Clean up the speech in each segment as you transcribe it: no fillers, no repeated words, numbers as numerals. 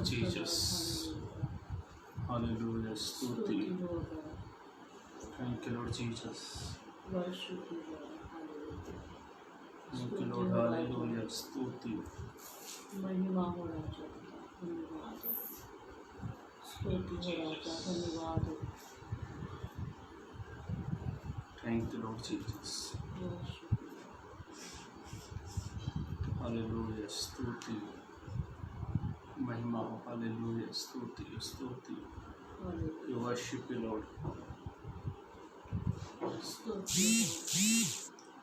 Jesus. Hallelujah. Stuti. Thank you, Lord Jesus. Worship you, Lord. Hallelujah. Thank you, Lord. Hallelujah. Stuti. महिमा हो राजा, धन्यवाद। स्तुति हो राजा, धन्यवाद। Thank you, Lord Jesus. Hallelujah. Stuti. Mahima. Hallelujah. Stuti. Stuti. We worship you, Lord.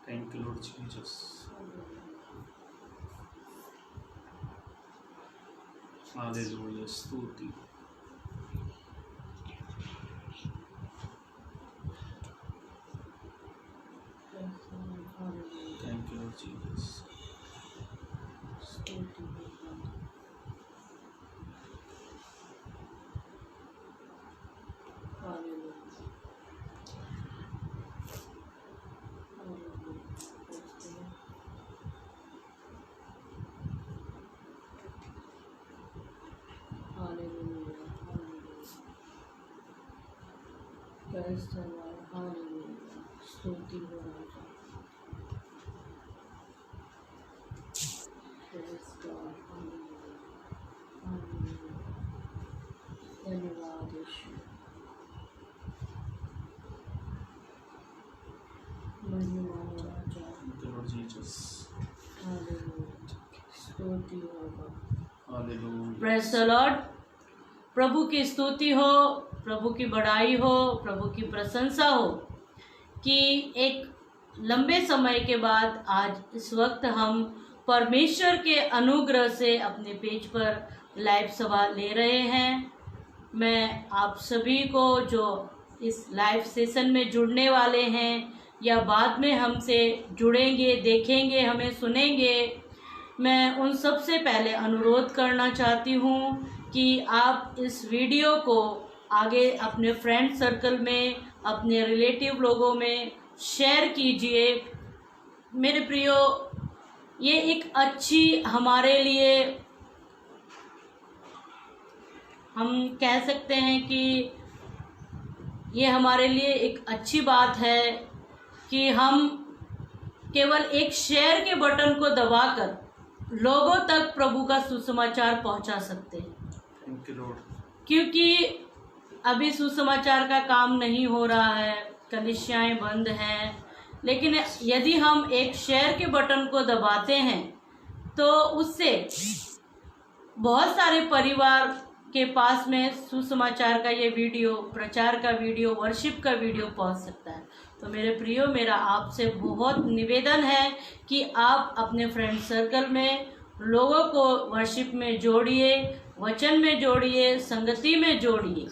Thank you, Lord Jesus. Hallelujah. Stuti. Thank you, Lord Jesus. स्तुति हो राजा, धन्यवाद यीशु, महिमा हो राजा। Thank you, Lord Jesus. Hallelujah, स्तुति हो। Hallelujah. Praise the Lord. प्रभु की स्तुति हो, प्रभु की बड़ाई हो, प्रभु की प्रशंसा हो कि एक लंबे समय के बाद आज इस वक्त हम परमेश्वर के अनुग्रह से अपने पेज पर लाइव सभा ले रहे हैं। मैं आप सभी को जो इस लाइव सेशन में जुड़ने वाले हैं या बाद में हमसे जुड़ेंगे, देखेंगे, हमें सुनेंगे, मैं उन सब से पहले अनुरोध करना चाहती हूँ कि आप इस वीडियो को आगे अपने फ्रेंड सर्कल में, अपने रिलेटिव लोगों में शेयर कीजिए। मेरे प्रियो, ये एक अच्छी हमारे लिए, हम कह सकते हैं कि ये हमारे लिए एक अच्छी बात है कि हम केवल एक शेयर के बटन को दबाकर लोगों तक प्रभु का सुसमाचार पहुंचा सकते हैं। Thank you, Lord. क्योंकि अभी सुसमाचार का काम नहीं हो रहा है, कलीसियाएं बंद हैं, लेकिन यदि हम एक शेयर के बटन को दबाते हैं तो उससे बहुत सारे परिवार के पास में सुसमाचार का ये वीडियो, प्रचार का वीडियो, वर्शिप का वीडियो पहुंच सकता है। तो मेरे प्रियो, मेरा आपसे बहुत निवेदन है कि आप अपने फ्रेंड सर्कल में लोगों को वर्शिप में जोड़िए, वचन में जोड़िए, संगति में जोड़िए।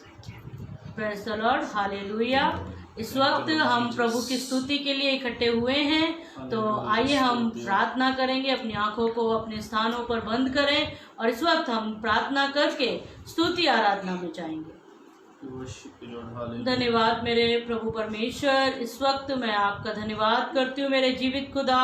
Praise the Lord, hallelujah. इस वक्त हम प्रभु की स्तुति के लिए इकट्ठे हुए हैं, तो आइए हम प्रार्थना करेंगे। अपनी आंखों को अपने स्थानों पर बंद करें और इस वक्त हम प्रार्थना करके स्तुति आराधना में जाएंगे। धन्यवाद मेरे प्रभु परमेश्वर, इस वक्त मैं आपका धन्यवाद करती हूँ मेरे जीवित खुदा,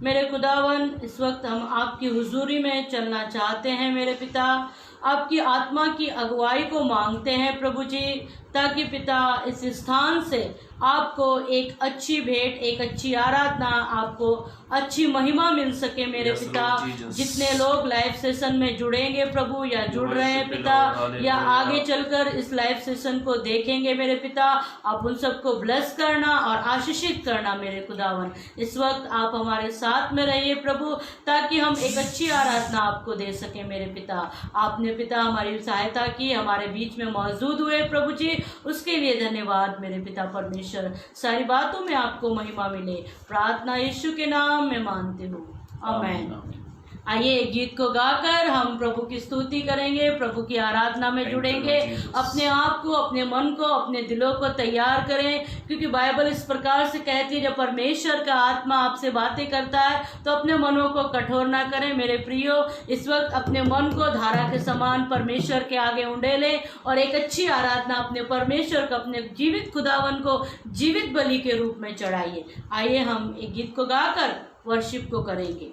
मेरे खुदावन। इस वक्त हम आपकी हुजूरी में चलना चाहते हैं मेरे पिता, आपकी आत्मा की अगुवाई को मांगते हैं प्रभु जी, ताकि पिता इस स्थान से आपको एक अच्छी भेंट, एक अच्छी आराधना, आपको अच्छी महिमा मिल सके मेरे पिता। जितने लोग लाइव सेशन में जुड़ेंगे प्रभु, या जुड़ रहे हैं पिता, या आगे चलकर इस लाइव सेशन को देखेंगे मेरे पिता, आप उन सबको ब्लेस करना और आशीषित करना मेरे खुदावन। इस वक्त आप हमारे साथ में रहिए प्रभु, ताकि हम एक अच्छी आराधना आपको दे सके मेरे पिता। आपने पिता हमारी सहायता की, हमारे बीच में मौजूद हुए प्रभु जी, उसके लिए धन्यवाद मेरे पिता परमेश्वर। सारी बातों में आपको महिमा मिले, प्रार्थना यीशु के नाम में मांगते हो, आमीन। आइए एक गीत को गाकर हम प्रभु की स्तुति करेंगे, प्रभु की आराधना में जुड़ेंगे। अपने आप को, अपने मन को, अपने दिलों को तैयार करें, क्योंकि बाइबल इस प्रकार से कहती है, जब परमेश्वर का आत्मा आपसे बातें करता है तो अपने मनों को कठोर ना करें। मेरे प्रियो, इस वक्त अपने मन को धारा के समान परमेश्वर के आगे उंडेलें और एक अच्छी आराधना अपने परमेश्वर को, अपने जीवित खुदावन को जीवित बलि के रूप में चढ़ाइए। आइए हम एक गीत को गाकर वर्शिप को करेंगे।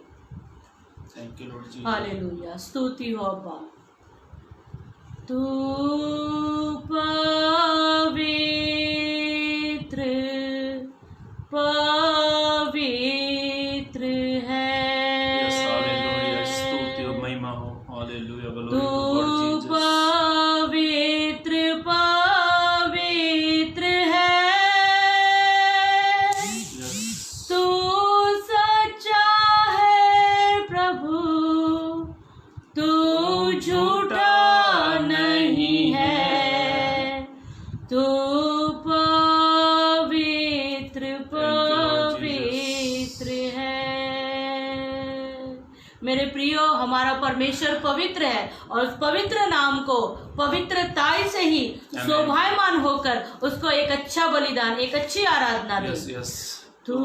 Thank you, Lord Jesus. Hallelujah, स्तुति हो अब्बा। तू पवित्र है। Yes, hallelujah. स्तुति और महिमा हो। Hallelujah. Glory तू to God, Jesus. पवित्र है। Yes. तू सच्चा है प्रभु, तू झूठा नहीं है। तू पवित्र है। मेरे प्रियो, हमारा परमेश्वर पवित्र है और उस पवित्र नाम को पवित्रताई से ही शोभायमान होकर उसको एक अच्छा बलिदान, एक अच्छी आराधना दे। Yes, yes. तू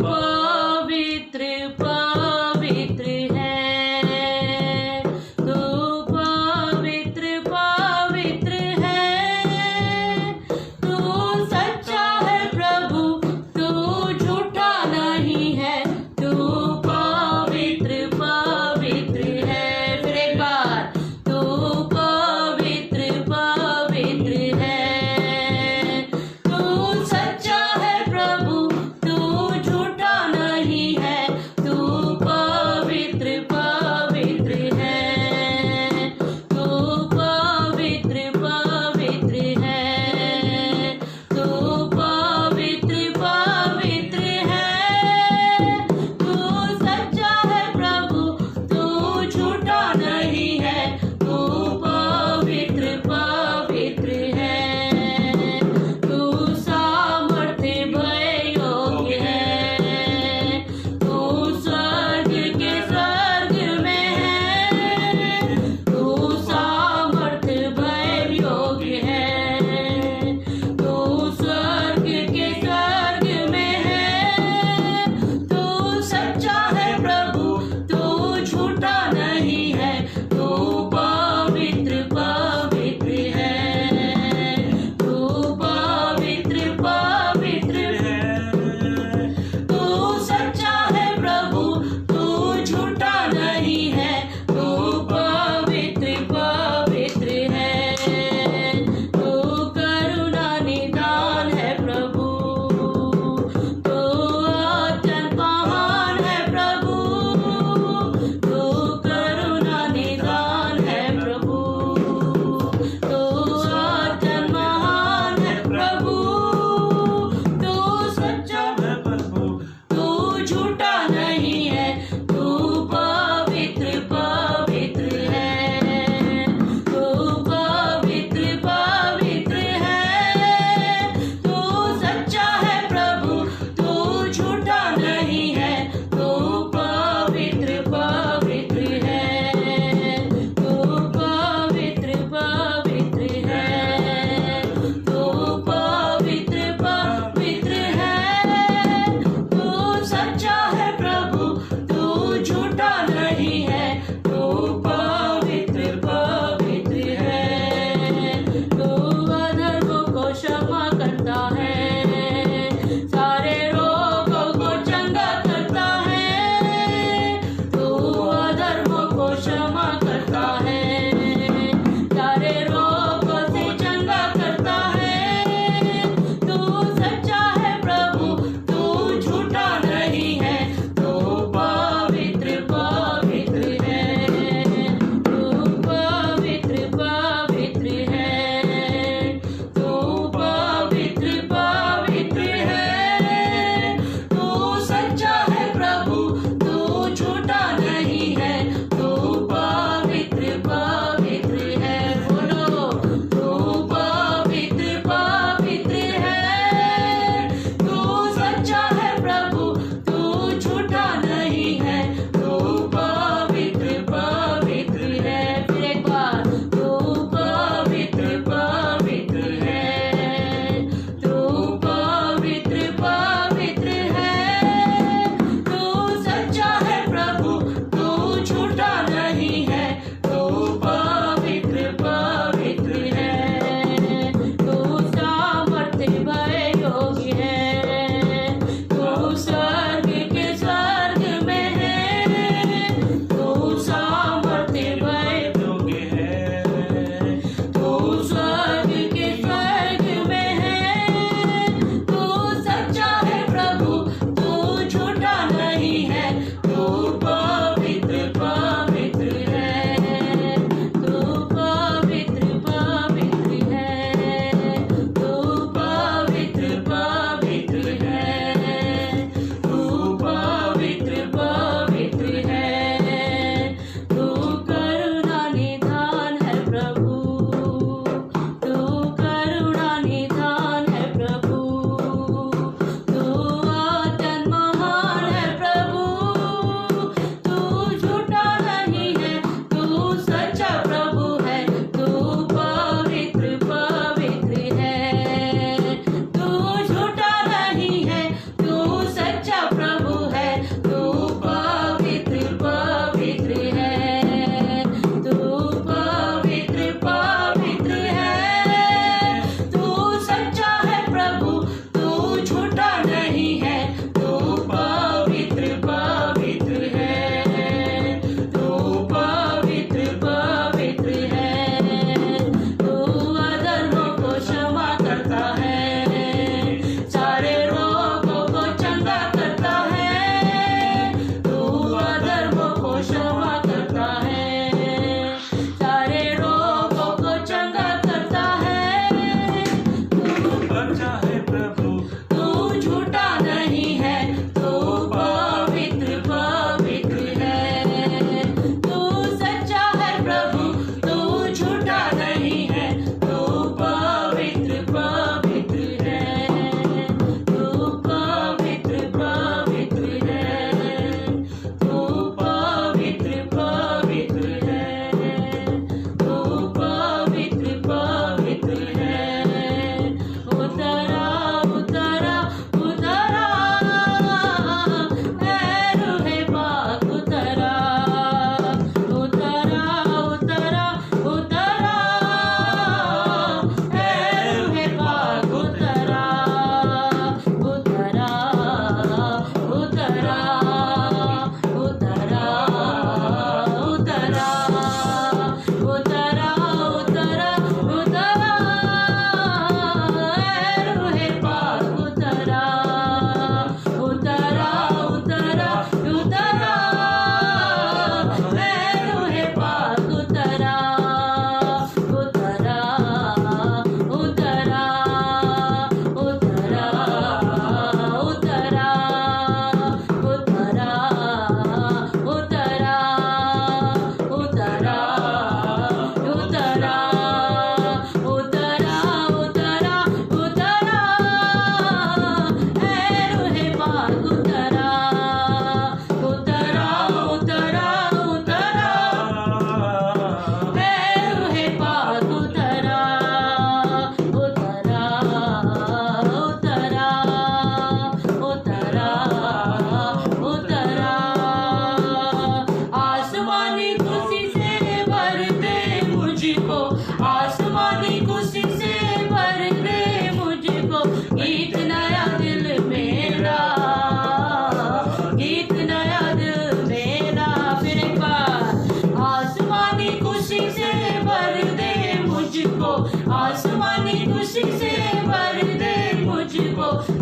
पवित्र है। तू पवित्र है। तू सच्चा है प्रभु, तू झूठा नहीं है। तू पवित्र है। फिर एक बार, तू पवित्र है। तू सच्चा है प्रभु, तू झूठा नहीं है। तू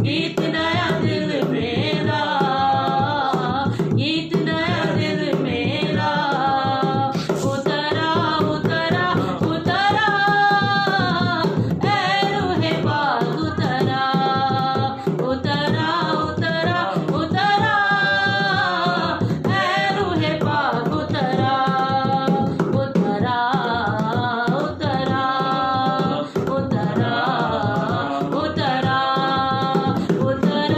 गीत नया दिल मेरा, गीत नया दिल मेरा, उतरा उतरा उतरा, ऐ रूहे पाक उतरा, उतरा उतरा उतरा, ऐ रूहे पाक उतरा, उतरा उतरा उतरा उतरा उतरा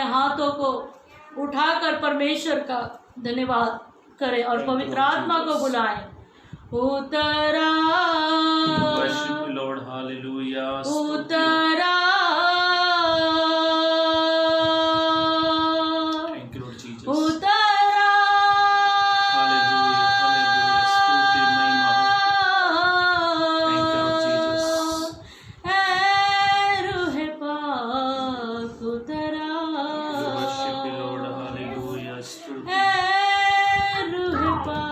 अपने हाथों को उठाकर परमेश्वर का धन्यवाद करें और पवित्र आत्मा को बुलाएं। उतरा Worship you, Lord. Hallelujah. उतरा Thank you, Lord Jesus. उतरा Hallelujah. Hallelujah. स्तुति महिमा हो। Thank you, Lord Jesus. ऐ रूह पाक उतरा We worship you, Lord. Hallelujah. स्तुति। ऐ रूह पाक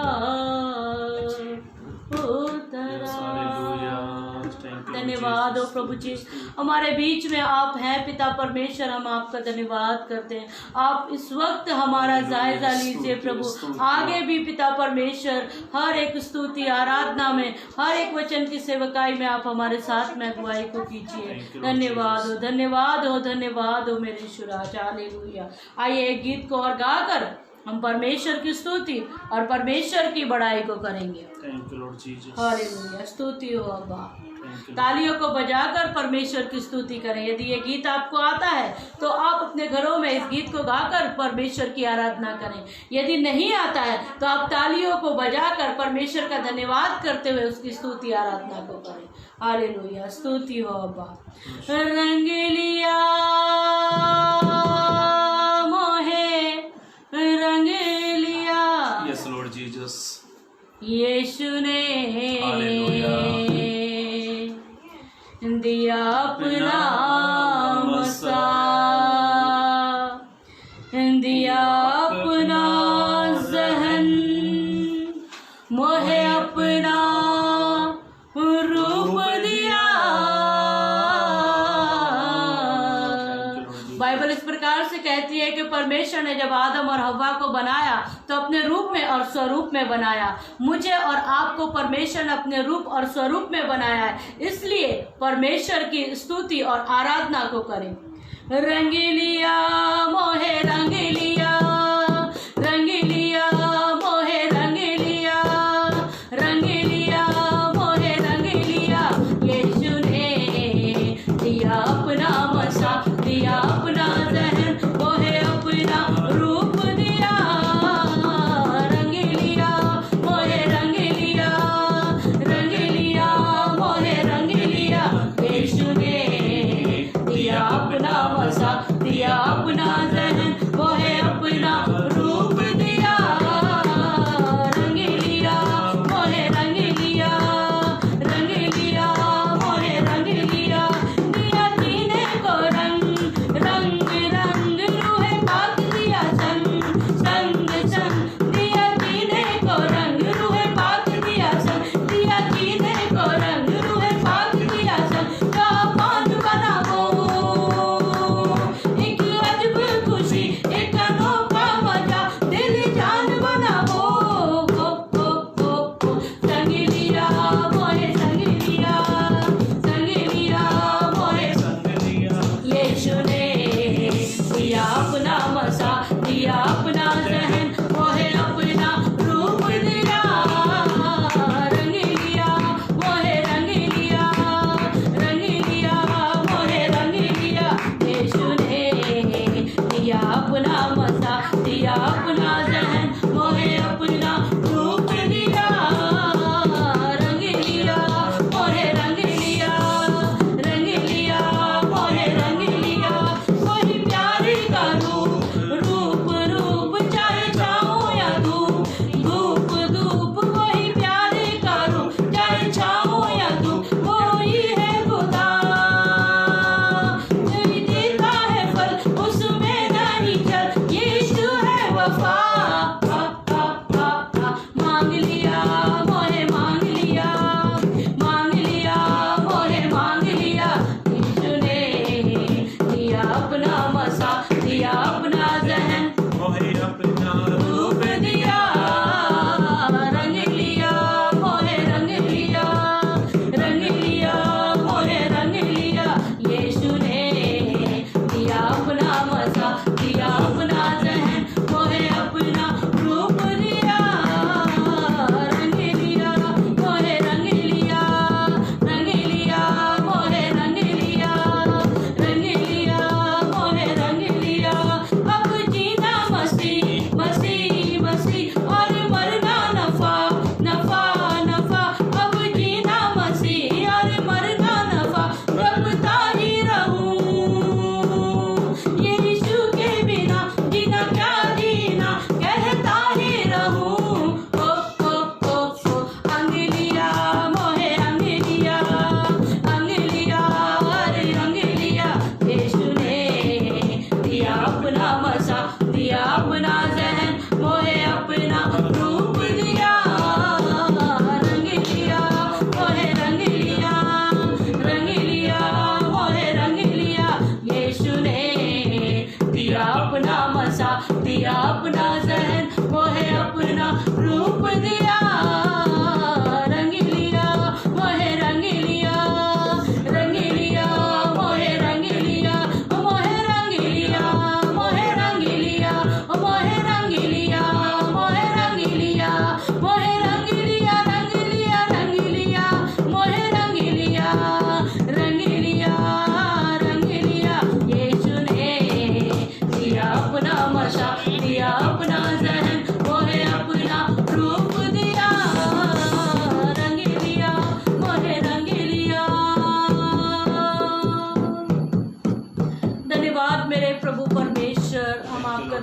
उतरा। Yes, hallelujah. Thank you, Lord धन्यवाद हो Jesus. प्रभु जी, हमारे बीच में आप हैं पिता परमेश्वर। हम आपका धन्यवाद करते हैं। आप इस वक्त हमारा जायजा लीजिए प्रभु। आगे भी पिता परमेश्वर हर एक स्तुति आराधना में, हर एक वचन की सेवकाई में आप हमारे साथ में अगुवाई को कीजिए। धन्यवाद हो, धन्यवाद हो, धन्यवाद हो मेरे ईश्वर। हालेलुया। आइए एक गीत को और गाकर हम परमेश्वर की स्तुति और परमेश्वर की बड़ाई को करेंगे। Thank you, Lord Jesus. Hallelujah. स्तुति हो अब्बा। Thank you. तालियों को बजाकर परमेश्वर की स्तुति करें। यदि ये गीत आपको आता है तो आप अपने घरों में इस गीत को गाकर परमेश्वर की आराधना करें। यदि नहीं आता है तो आप तालियों को बजाकर परमेश्वर का धन्यवाद करते हुए उसकी स्तुति आराधना को करें। हालेलुया। स्तुति हो अब्बा। रंग लिया मोहे, रंग लिया Yes, Lord Jesus. यीशु ने हालेलुया। दिया अपना मसा, दिया अपना जहन, मोहे अपना रूप दिया। बाइबल इस प्रकार से कहती है कि परमेश्वर ने जब आदम और हव्वा को बनाया तो अपने रूप में और स्वरूप में बनाया। मुझे और आपको परमेश्वर ने अपने रूप और स्वरूप में बनाया है, इसलिए परमेश्वर की स्तुति और आराधना को करें। रंग लिया मोहे, रंग लिया, रंग लिया मोहे, रंग लिया, रंग लिया मोहे, रंग लिया। यीशु ने दिया अपना मसा, दिया अपना जहन, मोहे अपना रूप दिया। रंग लिया मोहे, रंग लिया, रंग लिया मोहे, रंग लिया। यीशु ने दिया अपना मसा, दिया अपना जहन, मोहे अपना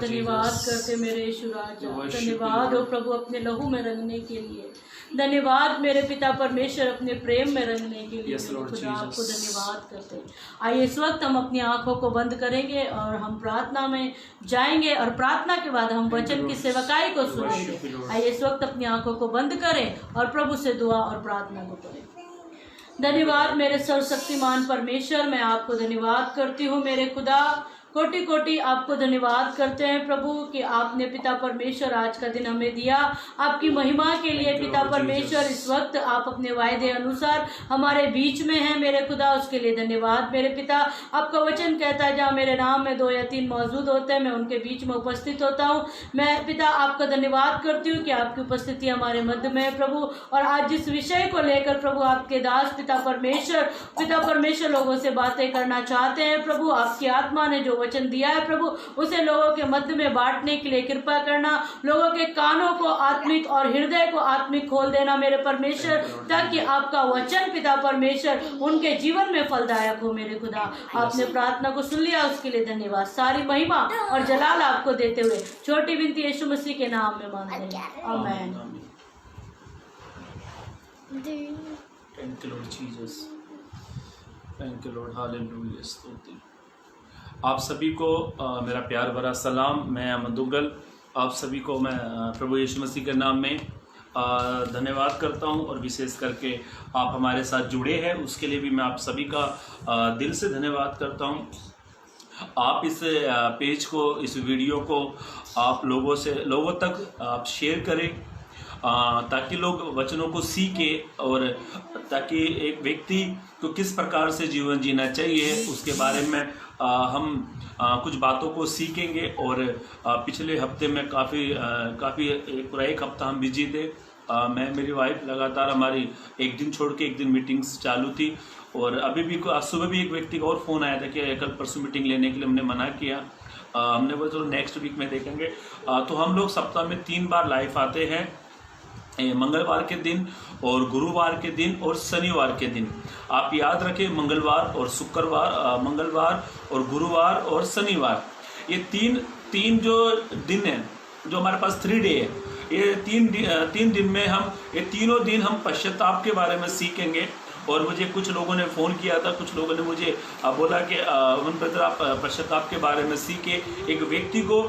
धन्यवाद Jesus. करते मेरे यीशु राजा। We worship धन्यवाद you, हो प्रभु अपने लहू में रंगने के लिए। धन्यवाद मेरे पिता परमेश्वर अपने प्रेम में रंगने के लिए। Yes, मेरे Lord खुदा आपको Jesus. धन्यवाद करते हैं। आइए इस वक्त हम अपनी आंखों को बंद करेंगे और हम प्रार्थना में जाएंगे और प्रार्थना के बाद हम वचन की सेवकाई को सुनेंगे। आइए इस वक्त अपनी आंखों को बंद करें और प्रभु से दुआ और प्रार्थना को करें। धन्यवाद मेरे सर्वशक्तिमान परमेश्वर, मैं आपको धन्यवाद करती हूँ मेरे खुदा। कोटि कोटि आपको धन्यवाद करते हैं प्रभु कि आपने पिता परमेश्वर आज का दिन हमें दिया आपकी महिमा के लिए। पिता परमेश्वर इस वक्त आप अपने वायदे अनुसार हमारे बीच में हैं मेरे खुदा, उसके लिए धन्यवाद मेरे पिता। आपका वचन कहता है जहाँ मेरे नाम में 2 या 3 मौजूद होते हैं मैं उनके बीच में उपस्थित होता हूँ। मैं पिता आपका धन्यवाद करती हूँ कि आपकी उपस्थिति हमारे मध्य में है प्रभु। और आज जिस विषय को लेकर प्रभु आपके दास पिता परमेश्वर लोगों से बातें करना चाहते हैं प्रभु, आपकी आत्मा ने जो वचन दिया है प्रभु उसे लोगों के मध्य में बांटने के लिए कृपा करना। लोगों के कानों को आत्मिक और हृदय को आत्मिक खोल देना मेरे परमेश्वर, ताकि आपका वचन पिता परमेश्वर उनके जीवन में फलदायक हो मेरे खुदा। आपने प्रार्थना को सुन लिया, उसके लिए धन्यवाद। सारी महिमा और जलाल आपको देते हुए छोटी विनती यीशु मसीह के नाम में मांगते हैं, आमीन। Thank you, Lord Jesus. Thank you, Lord. Hallelujah. स्तुति। आप सभी को मेरा प्यार भरा सलाम। मैं अमदुगल आप सभी को मैं प्रभु यीशु मसीह के नाम में धन्यवाद करता हूं और विशेष करके आप हमारे साथ जुड़े हैं उसके लिए भी मैं आप सभी का दिल से धन्यवाद करता हूं। आप इस पेज को, इस वीडियो को आप लोगों तक आप शेयर करें ताकि लोग वचनों को सीखे और ताकि एक व्यक्ति को किस प्रकार से जीवन जीना चाहिए उसके बारे में हम कुछ बातों को सीखेंगे। और पिछले हफ्ते में काफ़ी पूरा एक हफ्ता हम बिजी थे। मैं मेरी वाइफ लगातार हमारी एक दिन छोड़ के एक दिन मीटिंग्स चालू थी और अभी भी सुबह भी एक व्यक्ति का और फ़ोन आया था कि कल परसों मीटिंग लेने के लिए हमने मना किया। हमने बोला चलो नेक्स्ट वीक में देखेंगे। तो हम लोग सप्ताह में 3 बार लाइव आते हैं, मंगलवार के दिन और गुरुवार के दिन और शनिवार के दिन। आप याद रखें मंगलवार और शुक्रवार, मंगलवार और गुरुवार और शनिवार, ये तीन जो दिन हैं, जो हमारे पास 3 डे है, ये तीन दिन में हम ये तीनों दिन हम पश्चाताप के बारे में सीखेंगे। और मुझे कुछ लोगों ने फ़ोन किया था, कुछ लोगों ने मुझे बोला कि मन ब्रदर आप पश्चाताप के बारे में सीखे, एक व्यक्ति को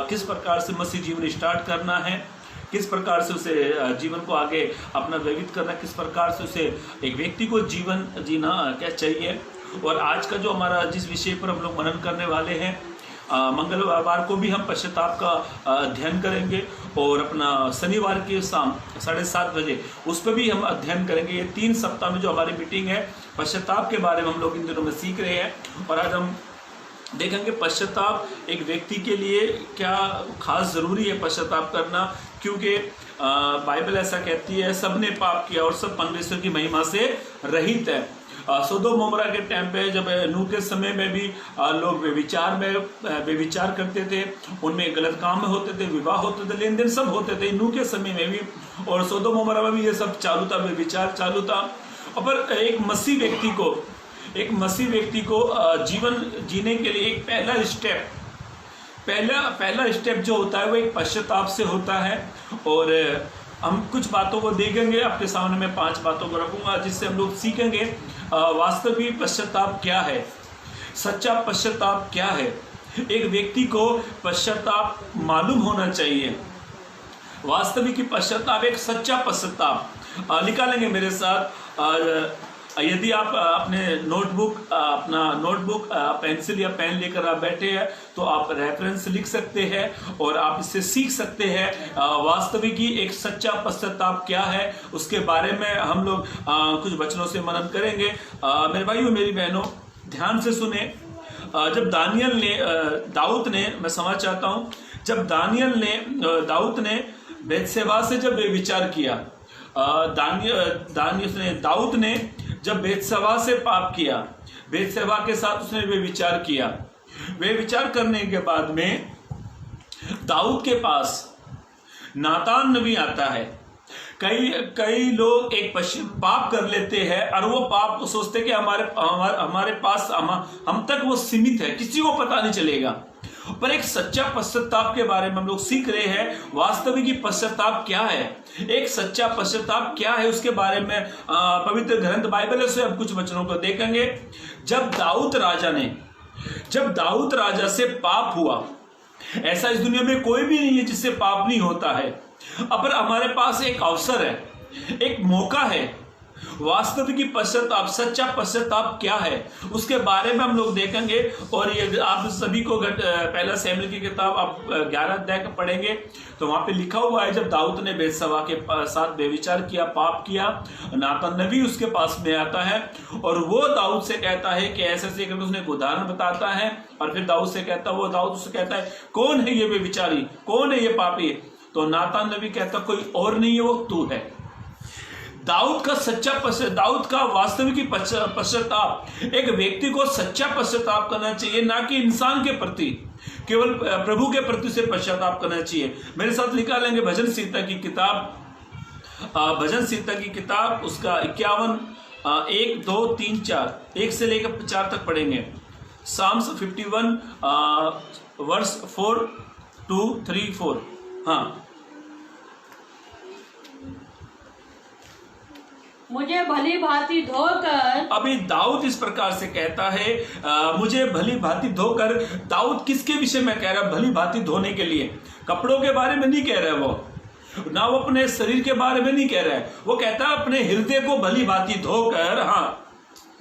किस प्रकार से मसीह जीवन स्टार्ट करना है, किस प्रकार से उसे जीवन को आगे अपना व्यतीत करना, किस प्रकार से उसे एक व्यक्ति को जीवन जीना क्या चाहिए। और आज का जो हमारा जिस विषय पर हम लोग मनन करने वाले हैं, मंगलवार को भी हम पश्चाताप का अध्ययन करेंगे और अपना शनिवार के शाम 7:30 बजे उस पर भी हम अध्ययन करेंगे। ये 3 सप्ताह में जो हमारी मीटिंग है पश्चाताप के बारे में हम लोग इन दिनों में सीख रहे हैं। और आज हम देखेंगे पश्चाताप एक व्यक्ति के लिए क्या खास ज़रूरी है पश्चाताप करना, क्योंकि बाइबल ऐसा कहती है सबने पाप किया और सब परमेश्वर की महिमा से रहित है। सोदोम मोमरा के टाइम पे जब नूह के समय में भी लोग व्यभिचार करते थे, उनमें गलत काम होते थे, विवाह होते थे, लेन देन सब होते थे नूह के समय में भी, और सोदोम मोमरा में भी ये सब चालू था, व्यभिचार चालू था। और पर एक मसीह व्यक्ति को जीवन जीने के लिए एक पहला स्टेप जो होता है वो एक पश्चाताप से होता है। और हम कुछ बातों को देखेंगे, आपके सामने मैं 5 बातों को रखूंगा जिससे हम लोग सीखेंगे वास्तविक पश्चाताप क्या है, सच्चा पश्चाताप क्या है। एक व्यक्ति को पश्चाताप मालूम होना चाहिए, वास्तविक पश्चाताप, एक सच्चा पश्चाताप। निकालेंगे मेरे साथ। यदि आप अपने नोटबुक पेंसिल या पेन लेकर आप बैठे हैं तो आप रेफरेंस लिख सकते हैं और आप इससे सीख सकते हैं वास्तविक ही एक सच्चा पश्चाताप क्या है, उसके बारे में हम लोग कुछ वचनों से मनन करेंगे। मेरे भाइयों मेरी बहनों ध्यान से सुने। जब दाऊद ने मैं समझ चाहता हूँ, जब दाऊद ने बेतशेबा से जब विचार किया, दाऊद ने जब बेतशेबा से पाप किया, बेतशेबा के साथ उसने विचार किया, वे विचार करने के बाद में दाऊद के पास नातान नबी आता है। कई लोग एक पाप कर लेते हैं और वो पाप सोचते कि हमारे पास हम तक वो सीमित है, किसी को पता नहीं चलेगा। पर एक सच्चा पश्चाताप के बारे में हम लोग सीख रहे हैं। वास्तविक पश्चाताप क्या है, एक सच्चा पश्चाताप क्या है, उसके बारे में पवित्र ग्रंथ बाइबल से हम कुछ वचनों को देखेंगे। जब दाऊद राजा से पाप हुआ, ऐसा इस दुनिया में कोई भी नहीं है जिससे पाप नहीं होता है, पर हमारे पास एक अवसर है, एक मौका है। वास्तविक पश्चाताप, सच्चा पश्चाताप क्या है, उसके बारे में हम लोग देखेंगे। और ये आप सभी को पहला शमूएल की किताब आप 11 अध्याय का पढ़ेंगे तो वहां पे लिखा हुआ है, जब दाऊद ने बेतशबा के साथ व्यभिचार किया, पाप किया, नातान नबी उसके पास में आता है और वो दाऊद से कहता है कि ऐसे ऐसे करके उसने एक उदाहरण बताता है। और फिर दाऊद उससे कहता है, कौन है ये व्यभिचारी, कौन है ये पापी? तो नातान नबी कहता, कोई और नहीं है, वो तू है। दाऊद का वास्तविक पश्चाताप, एक व्यक्ति को सच्चा पश्चाताप करना चाहिए, ना कि इंसान के प्रति, केवल प्रभु के प्रति से पश्चाताप करना चाहिए। मेरे साथ निकाल लेंगे भजन संहिता की किताब उसका 51 1 2 3 4 1 से लेकर 4 तक पढ़ेंगे। Psalms 51 verse 4 2 3 4। हाँ, मुझे भली भांति धोकर, अभी दाऊद इस प्रकार से कहता है, मुझे भली भांति धोकर। दाऊद किसके विषय में कह रहा है भली भांति धोने के लिए? कपड़ों के बारे में नहीं कह रहा है वो, ना वो अपने शरीर के बारे में नहीं कह रहा है, वो कहता है अपने हृदय को भली भांति धोकर। हाँ,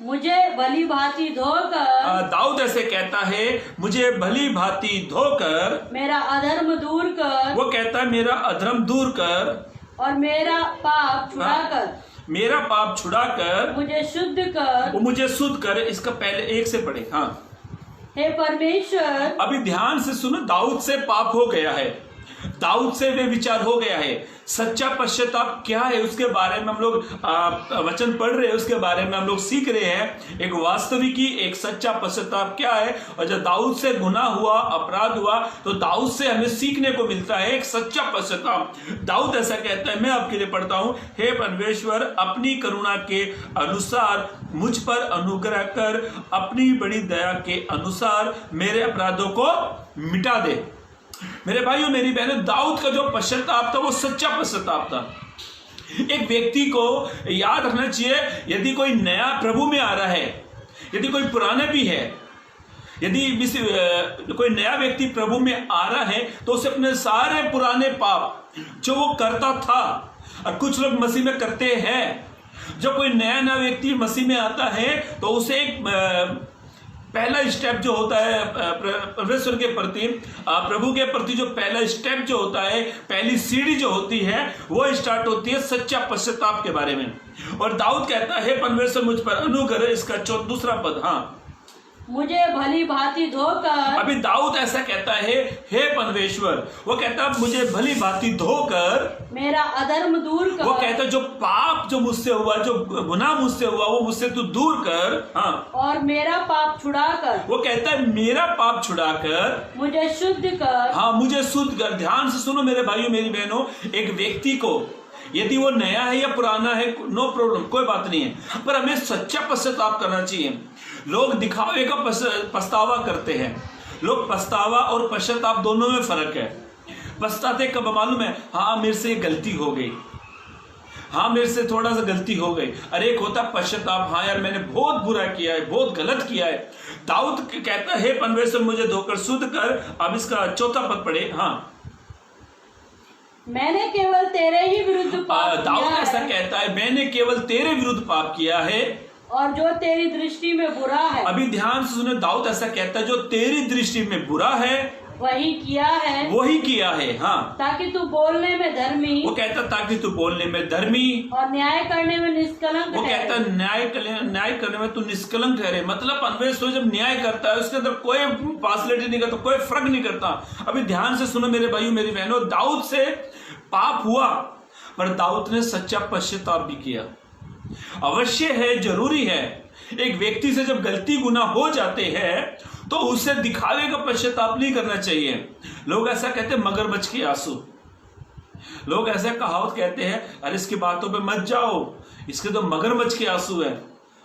मुझे भली भांति धोकर, दाऊद ऐसे कहता है, मुझे भली भांति धोकर, मेरा अधर्म दूर कर, वो कहता है मेरा अधर्म दूर कर, और मेरा पाप छुड़ा कर, मुझे शुद्ध कर। इसका पहले 1 से पढ़े। हाँ, हे परमेश्वर, अभी ध्यान से सुनो, दाऊद से पाप हो गया है, दाऊद से वे विचार हो गया है। सच्चा पश्चाताप क्या है उसके बारे में हम लोग वचन पढ़ रहे हैं, उसके बारे में हम लोग सीख रहे हैं। एक वास्तविकी, एक सच्चा पश्चाताप क्या है, और जब दाऊद से गुनाह हुआ, अपराध हुआ, तो दाऊद से हमें सीखने को मिलता है एक सच्चा पश्चाताप। दाऊद ऐसा कहता है, मैं आपके लिए पढ़ता हूं, हे परमेश्वर, अपनी करुणा के अनुसार मुझ पर अनुग्रह कर, अपनी बड़ी दया के अनुसार मेरे अपराधों को मिटा दे। मेरे भाइयों, मेरी बहनों, दाऊद का जो पश्चाताप था वो सच्चा पश्चाताप था। एक व्यक्ति को याद रखना चाहिए, यदि कोई नया प्रभु में आ रहा है, यदि कोई पुराने भी है, यदि कोई नया व्यक्ति प्रभु में आ रहा है, तो उसे अपने सारे पुराने पाप जो वो करता था, और कुछ लोग मसीह में करते हैं, जब कोई नया व्यक्ति मसीह में आता है तो उसे एक पहला स्टेप जो होता है परमेश्वर के प्रति, प्रभु के प्रति, जो पहला स्टेप जो होता है, पहली सीढ़ी जो होती है, वो स्टार्ट होती है सच्चा पश्चाताप के बारे में। और दाऊद कहता है, परमेश्वर मुझ पर अनुग्रह, इसका दूसरा पद। हाँ, मुझे भली भांति धोकर, अभी दाऊद ऐसा कहता है, हे परमेश्वर, वो कहता है मुझे भली भांति धोकर, मेरा अधर्म दूर कर। वो कहता है जो पाप जो मुझसे हुआ, जो गुनाह मुझसे हुआ, वो मुझसे तू दूर कर। हाँ, और मेरा पाप छुड़ाकर, वो कहता है मेरा पाप छुड़ाकर मुझे शुद्ध कर। हाँ, मुझे शुद्ध कर। ध्यान से सुनो मेरे भाइयों, मेरी बहनों, एक व्यक्ति को यदि वो नया है या पुराना है, नो प्रॉब्लम, कोई बात नहीं है, पर हमें सच्चा पश्चाताप करना चाहिए। लोग दिखावे का पछतावा करते हैं। लोग पछतावा और पश्चाताप दोनों में फर्क है। पछताते कब मालूम है? हाँ, मेरे से गलती हो गई, हाँ मेरे से थोड़ा सा गलती हो गई। अरे एक होता पश्चाताप, हाँ यार मैंने बहुत बुरा किया है, बहुत गलत किया है। दाऊद कहता है, परमेश्वर मुझे धोकर शुद्ध कर। अब इसका चौथा पद पढ़े। हाँ, मैंने केवल तेरे ही विरुद्ध पाप किया दाऊद ऐसा कहता है, मैंने केवल तेरे विरुद्ध पाप किया है, और जो तेरी दृष्टि में बुरा है। अभी ध्यान से सुने, दाऊद ऐसा कहता है जो तेरी दृष्टि में बुरा है वही किया है। हाँ, ताकि तू बोलने में धर्मी, वो कहता ताकि तू बोलने में धर्मी और न्याय करने में निष्कलंक, वो कहता न्याय करने में तू निष्कलंक ठहरे। मतलब परमेश्वर जब न्याय करता है उसके अंदर कोई पार्शलिटी नहीं करता, कोई फर्क नहीं करता। अभी ध्यान से सुनो मेरे भाइयों, मेरी बहनों, दाऊद से पाप हुआ, पर दाऊद ने सच्चा पश्चाताप भी किया। अवश्य है, जरूरी है, एक व्यक्ति से जब गलती गुनाह हो जाते हैं तो उसे दिखावे का पश्चाताप नहीं करना चाहिए। लोग ऐसा कहते हैं, मगरमच्छ के आंसू। लोग ऐसा कहावत कहते हैं, अरे इसकी बातों पे मत जाओ, इसके तो मगरमच्छ के आंसू है।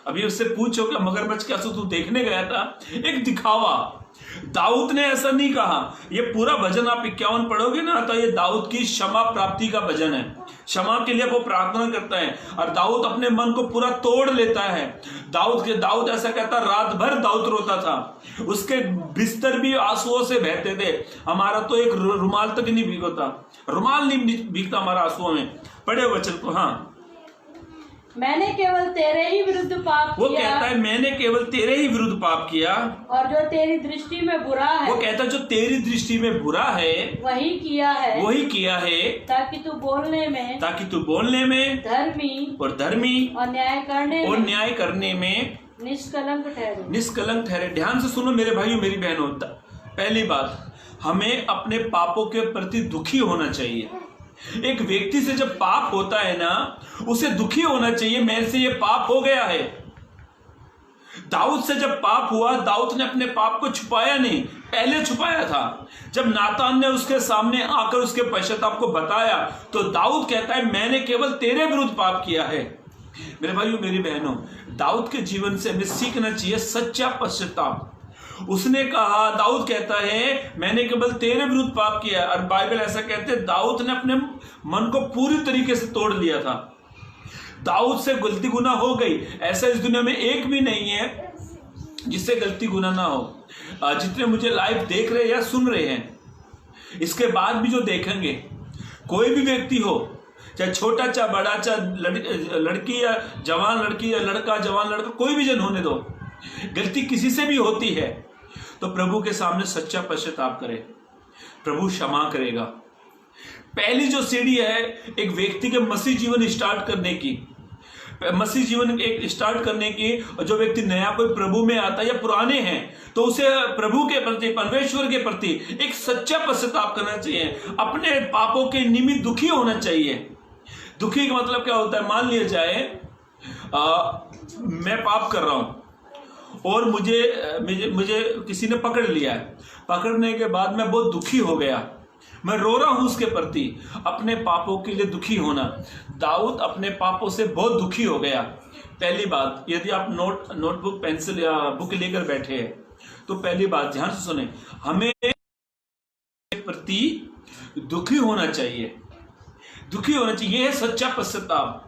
अभी उससे पूछो कि मगरमच्छ के आंसू तू देखने गया था? एक दिखावा, दाऊद ने ऐसा नहीं कहा। ये पूरा भजन आप 51 पढ़ोगे ना तो ये दाऊद की क्षमा प्राप्ति का भजन है। क्षमा के लिए वो प्रार्थना करता है और दाऊद अपने मन को पूरा तोड़ लेता है। दाऊद ऐसा कहता, रात भर दाऊद रोता था, उसके बिस्तर भी आंसुओं से बहते थे। हमारा तो एक रुमाल तक नहीं भीगता, रुमाल नहीं भीगता हमारा आंसुओं में। पढ़े वचन को। हाँ, मैंने केवल तेरे ही विरुद्ध पाप वो किया। कहता है मैंने केवल तेरे ही विरुद्ध पाप किया, और जो तेरी दृष्टि में बुरा है, वो कहता है जो तेरी दृष्टि में बुरा है वही किया है, ताकि तू बोलने में धर्मी और न्याय करने में निष्कलंक ठहरे। ध्यान से सुनो मेरे भाइयों मेरी बहनों। पहली बात, हमें अपने पापों के प्रति दुखी होना चाहिए। एक व्यक्ति से जब पाप होता है ना, उसे दुखी होना चाहिए, मेरे से ये पाप हो गया है। दाऊद से जब पाप हुआ, दाऊद ने अपने पाप को छुपाया नहीं, पहले छुपाया था। जब नातान ने उसके सामने आकर उसके पश्चाताप को बताया तो दाऊद कहता है मैंने केवल तेरे विरुद्ध पाप किया है। मेरे भाइयों मेरी बहनों, दाऊद के जीवन से हमें सीखना चाहिए सच्चा पश्चाताप। उसने कहा, दाऊद कहता है मैंने केवल तेरे विरुद्ध पाप किया, और बाइबल ऐसा कहते हैं दाऊद ने अपने मन को पूरी तरीके से तोड़ लिया था। दाऊद से गलती गुनाह हो गई, ऐसा इस दुनिया में एक भी नहीं है जिससे गलती गुनाह ना हो। जितने मुझे लाइव देख रहे या सुन रहे हैं, इसके बाद भी जो देखेंगे, कोई भी व्यक्ति हो, चाहे छोटा चाहे बड़ा, चाहे लड़की या जवान लड़की या लड़का जवान लड़का, कोई भी जन होने दो, गलती किसी से भी होती है तो प्रभु के सामने सच्चा पश्चाताप करे, प्रभु क्षमा करेगा। पहली जो सीढ़ी है एक व्यक्ति के मसीह जीवन स्टार्ट करने की, और जो व्यक्ति नया कोई प्रभु में आता है या पुराने हैं, तो उसे प्रभु के प्रति, परमेश्वर के प्रति एक सच्चा पश्चाताप करना चाहिए। अपने पापों के निमित्त दुखी होना चाहिए। दुखी का मतलब क्या होता है? मान लिया जाए मैं पाप कर रहा हूं और मुझे किसी ने पकड़ लिया है। पकड़ने के बाद मैं बहुत दुखी हो गया, मैं रो रहा हूं उसके प्रति, अपने पापों के लिए दुखी होना। दाऊद अपने पापों से बहुत दुखी हो गया। पहली बात, यदि आप नोटबुक पेंसिल या बुक लेकर बैठे हैं तो पहली बात ध्यान से सुने, हमें प्रति दुखी होना चाहिए। दुखी होना चाहिए, यह है सच्चा पश्चाताप।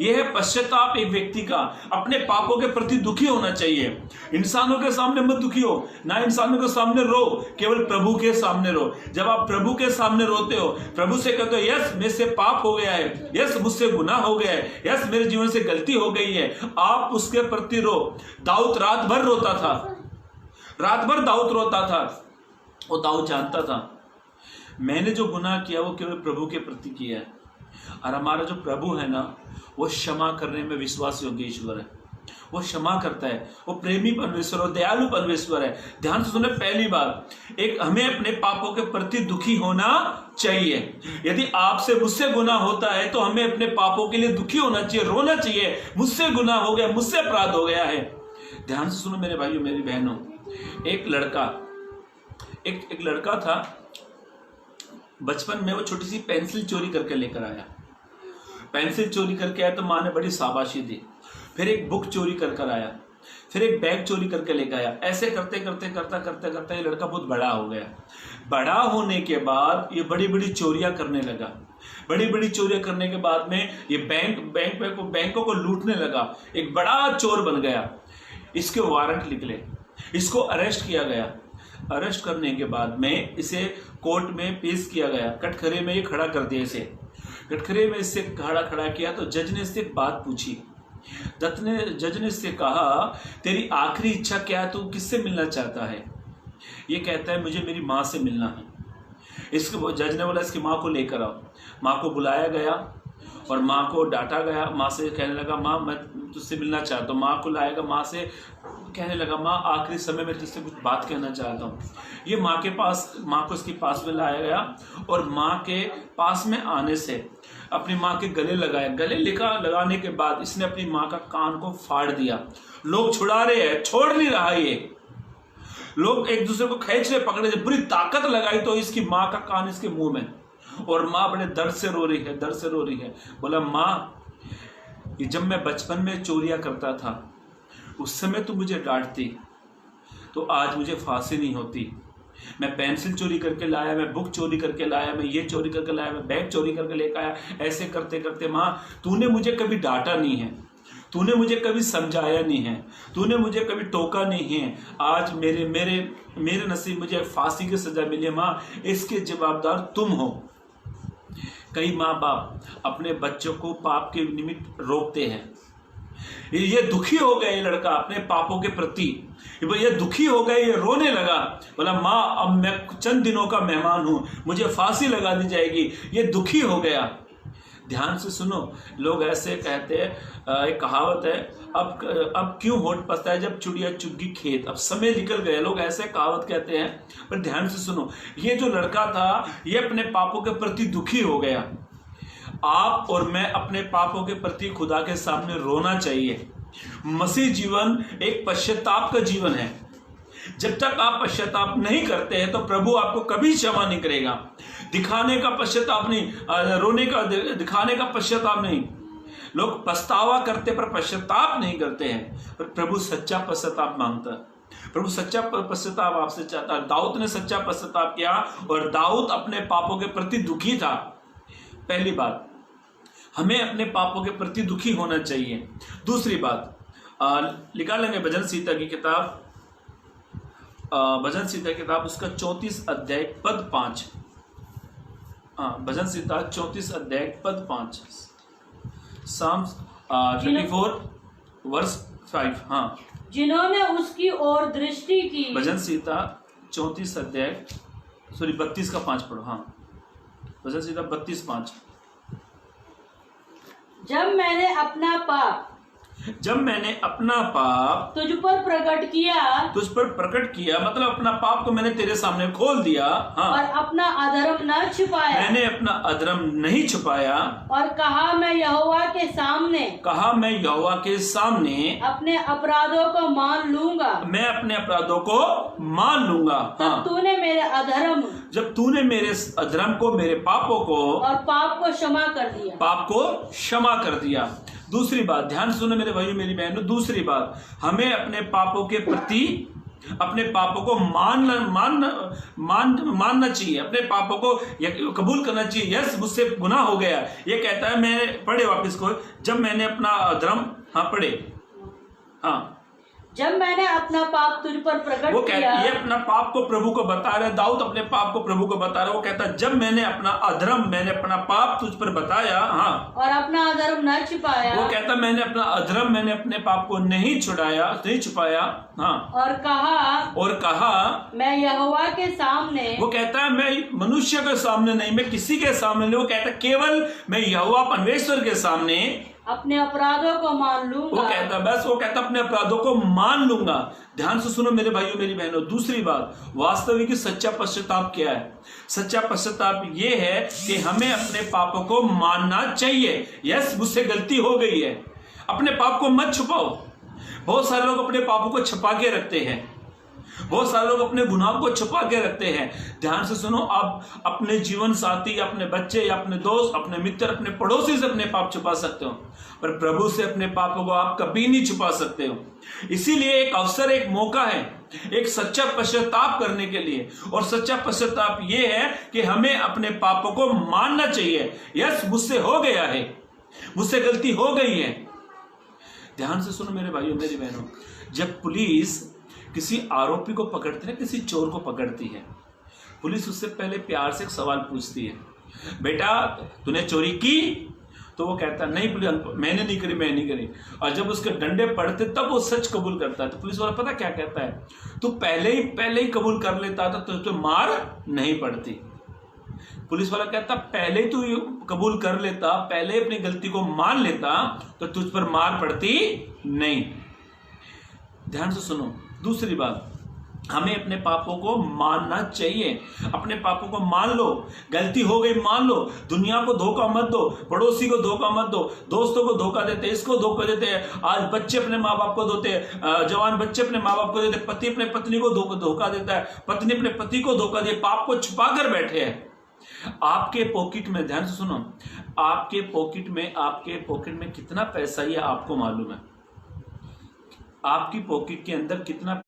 यह है पश्चाताप एक व्यक्ति का, अपने पापों के प्रति दुखी होना चाहिए। इंसानों के सामने मत दुखी हो, ना इंसानों के सामने रो, केवल प्रभु के सामने रो। जब आप प्रभु के सामने रोते हो, प्रभु से कहते हो यस मेरे से पाप हो गया है, यस मुझसे गुनाह हो गया है, यस मेरे जीवन से गलती हो गई है, आप उसके प्रति रो। दाऊद रात भर रोता था, रात भर दाऊद रोता था। वो दाऊद जानता था मैंने जो गुनाह किया वो केवल प्रभु के प्रति किया है, और हमारा जो प्रभु है ना, वो क्षमा करने में विश्वास योग्य ईश्वर है। वो क्षमा करता है, वो प्रेमी परमेश्वर और दयालु परमेश्वर है। ध्यान से सुने, पहली बात, एक हमें अपने पापों के प्रति दुखी होना चाहिए। यदि आपसे मुझसे गुनाह होता है तो हमें अपने पापों के लिए दुखी होना चाहिए, रोना चाहिए, मुझसे गुनाह हो गया, मुझसे अपराध हो गया है। ध्यान से सुनो मेरे भाइयों मेरी बहनों, एक लड़का था, बचपन में वो छोटी सी पेंसिल चोरी करके लेकर आया। पेंसिल चोरी करके आया तो माँ ने बड़ी शाबाशी दी। फिर एक बुक चोरी कर आया, फिर एक बैग चोरी करके लेकर आया। ऐसे करते ये लड़का बहुत बड़ा हो गया। बड़ा होने के बाद ये बड़ी बड़ी चोरियां करने लगा। बड़ी बड़ी चोरियां करने के बाद में ये बैंकों को लूटने लगा, एक बड़ा चोर बन गया। इसके वारंट निकले, इसको अरेस्ट किया गया। अरेस्ट करने के बाद में इसे कोर्ट में पेश किया गया। कटघरे में ये खड़ा कर दिया। इसे कटघरे में इससे खड़ा किया तो जज ने इससे एक बात पूछी। जज ने इससे कहा तेरी आखिरी इच्छा क्या है, तू किससे मिलना चाहता है? ये कहता है मुझे मेरी माँ से मिलना है। इसको जज ने बोला इसकी माँ को लेकर आओ। माँ को बुलाया गया और माँ को डांटा गया। माँ से कहने लगा माँ मैं तुझसे मिलना चाहता हूँ। माँ को लाएगा, माँ से कहने लगा माँ आखिरी समय में तुझसे कुछ बात कहना चाहता हूँ। ये माँ को इसके पास में लाया गया और माँ के पास में आने से अपनी माँ के गले लगाया। गले लगाने के बाद इसने अपनी माँ का कान को फाड़ दिया। लोग छुड़ा रहे हैं, छोड़ नहीं रहा ये। लोग एक दूसरे को खींच रहे, पकड़े, पूरी ताकत लगाई तो इसकी माँ का कान इसके मुंह में, और माँ बड़े दर्द से रो रही है। बोला माँ जब मैं बचपन में चोरियां करता था उस समय तू मुझे डांटती, तो आज मुझे फांसी नहीं होती। मैं पेंसिल चोरी करके लाया, मैं बुक चोरी करके लाया, मैं ये चोरी करके लाया, मैं बैग चोरी करके लेकर आया, ऐसे करते करते माँ तूने मुझे कभी डांटा नहीं है, तूने मुझे कभी समझाया नहीं है, तूने मुझे कभी टोका नहीं है। आज मेरे मेरे मेरे नसीब मुझे फांसी की सजा मिली है माँ, इसके जवाबदार तुम हो। कई माँ बाप अपने बच्चों को पाप के निमित्त रोकते हैं। ये दुखी हो गया ये लड़का अपने पापों के प्रति, ये दुखी हो गया, ये रोने लगा, बोला माँ अब मैं चंद दिनों का मेहमान हूं, मुझे फांसी लगा दी जाएगी। ये दुखी हो गया। ध्यान से सुनो, लोग ऐसे कहते हैं, एक कहावत है, अब क्यों होठ पसता है जब चिड़िया चुग खेत, अब समय निकल गया, लोग ऐसे कहावत कहते हैं। पर ध्यान से सुनो, ये जो लड़का था ये अपने पापों के प्रति दुखी हो गया। आप और मैं अपने पापों के प्रति खुदा के सामने रोना चाहिए। मसीह जीवन एक पश्चाताप का जीवन है। जब तक आप पश्चाताप नहीं करते हैं तो प्रभु आपको कभी क्षमा नहीं करेगा। दिखाने का पश्चाताप नहीं, रोने का दिखाने का पश्चाताप नहीं। लोग पछतावा करते पर पश्चाताप नहीं करते हैं, पर प्रभु सच्चा पश्चाताप मांगता है। प्रभु सच्चा पश्चाताप आपसे चाहता है। दाऊद ने सच्चा पश्चाताप किया और दाऊद अपने पापों के प्रति दुखी था। पहली बात, हमें अपने पापों के प्रति दुखी होना चाहिए। दूसरी बात, निकाल लेंगे भजन संहिता की किताब, भजन संहिता की किताब उसका 34 अध्याय पद 5। भजन संहिता 34 अध्याय पद 5, साम्स 24 वर्स 5। हाँ, जिन्होंने उसकी ओर दृष्टि की। भजन संहिता 34 अध्याय 32 का 5 पढ़ो। हाँ, भजन संहिता 32:5। जब मैंने अपना पाप तुझ पर प्रकट किया, मतलब अपना पाप को मैंने तेरे सामने खोल दिया। हाँ, और अपना अधर्म न छुपाया, मैंने अपना अधर्म नहीं छुपाया। और कहा मैं यहोवा के सामने अपने अपराधों को मान लूंगा, मैं अपने अपराधों को मान लूंगा। हाँ, तूने मेरे अधर्म, जब तूने मेरे अधर्म को, मेरे पापों को और पाप को क्षमा कर दिया। दूसरी बात, ध्यान सुनो मेरे भाइयों मेरी बहनों, दूसरी बात, हमें अपने पापों के प्रति, अपने पापों को मानना चाहिए, अपने पापों को कबूल करना चाहिए। यस, मुझसे गुनाह हो गया। ये कहता है, मैं पढ़े वापस को, जब मैंने अपना अधर्म, हाँ पढ़े, हाँ, जब मैंने अपना पाप तुझ पर प्रकट किया। ये अपना पाप को प्रभु को बता रहा है, दाऊद अपने पाप को प्रभु को बता रहा है। वो कहता है, जब मैंने अपना अधर्म, मैंने अपना पाप तुझ पर बताया। हाँ, और अपना अधर्म न छुपाया। वो कहता, मैंने अपना अधर्म, मैंने अपने पाप को नहीं छुपाया। हाँ, और कहा मैं यहोवा के सामने, वो कहता है मैं मनुष्य के सामने नहीं, मैं किसी के सामने नहीं, वो कहता है केवल मैं यहोवा परमेश्वर के सामने अपने अपराधों को मान लूंगा। वो कहता अपने अपराधों को मान लूंगा। ध्यान से सुनो मेरे भाइयों मेरी बहनों, दूसरी बात, वास्तविक सच्चा पश्चाताप क्या है? सच्चा पश्चाताप ये है कि हमें अपने पापों को मानना चाहिए। यस, मुझसे गलती हो गई है। अपने पाप को मत छुपाओ। बहुत सारे लोग अपने पापों को छुपा के रखते हैं, बहुत सारे लोग अपने गुनाह को छुपा के रखते हैं। ध्यान से सुनो, आप अपने जीवन साथी, अपने बच्चे या अपने दोस्त, अपने मित्र, अपने पड़ोसी से अपने पाप छुपा सकते हो, पर प्रभु से अपने पापों को आप कभी नहीं छुपा सकते हो। इसीलिए एक अवसर, एक मौका है एक सच्चा पश्चाताप करने के लिए, और सच्चा पश्चाताप ये है कि हमें अपने पापों को मानना चाहिए। यस, मुझसे हो गया है, मुझसे गलती हो गई है। ध्यान से सुनो मेरे भाइयों मेरी बहनों, जब पुलिस किसी आरोपी को पकड़ती है, किसी चोर को पकड़ती है, पुलिस उससे पहले प्यार से एक सवाल पूछती है, बेटा तूने चोरी की? तो वो कहता नहीं पुलिस, मैंने नहीं करी। और जब उसके डंडे पड़ते तब वो सच कबूल करता है। तो पुलिस वाला पता क्या कहता है, तू पहले ही कबूल कर लेता था तो मार नहीं पड़ती। पुलिस वाला कहता पहले ही तू कबूल कर लेता, पहले अपनी गलती को मान लेता तो तुझ पर मार पड़ती नहीं। ध्यान से सुनो, दूसरी बात, हमें अपने पापों को मानना चाहिए। अपने पापों को मान लो, गलती हो गई मान लो। दुनिया को धोखा मत दो, पड़ोसी को धोखा मत दो, दोस्तों को धोखा देते, इसको धोखा देते हैं। आज बच्चे अपने माँ बाप को धोते हैं, जवान बच्चे अपने माँ बाप को देते, पति अपने पत्नी को धोखा देता है, पत्नी अपने पति को धोखा दे, पाप को छुपा कर बैठे हैं। आपके पॉकेट में, ध्यान से सुनो, आपके पॉकेट में कितना पैसा है आपको मालूम है? आपकी पॉकेट के अंदर कितना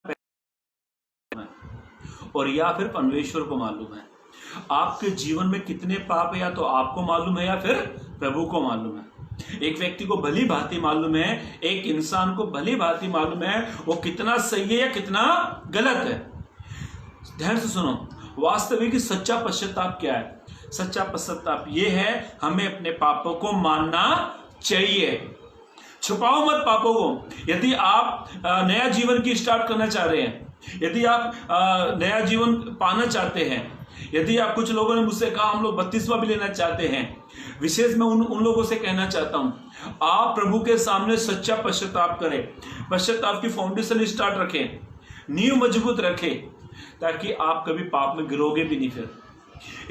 और या फिर परमेश्वर को मालूम है। आपके जीवन में कितने पाप है या तो आपको मालूम है या फिर प्रभु को मालूम है। एक व्यक्ति को भली भांति मालूम है, एक इंसान को भली भांति मालूम है वो कितना सही है या कितना गलत है। ध्यान से सुनो, वास्तविक सच्चा पश्चाताप क्या है? सच्चा पश्चाताप ये है, हमें अपने पापों को मानना चाहिए। छुपाओ मत पापों को। यदि आप नया जीवन की स्टार्ट करना चाह रहे हैं, यदि आप नया जीवन पाना चाहते हैं, यदि आप, कुछ लोगों ने मुझसे कहा हम लोग बपतिस्मा भी लेना चाहते हैं, विशेष मैं उन लोगों से कहना चाहता हूं, आप प्रभु के सामने सच्चा पश्चाताप करें, पश्चाताप की फाउंडेशन स्टार्ट रखें, नींव मजबूत रखें, ताकि आप कभी पाप में गिरोगे भी नहीं। फिर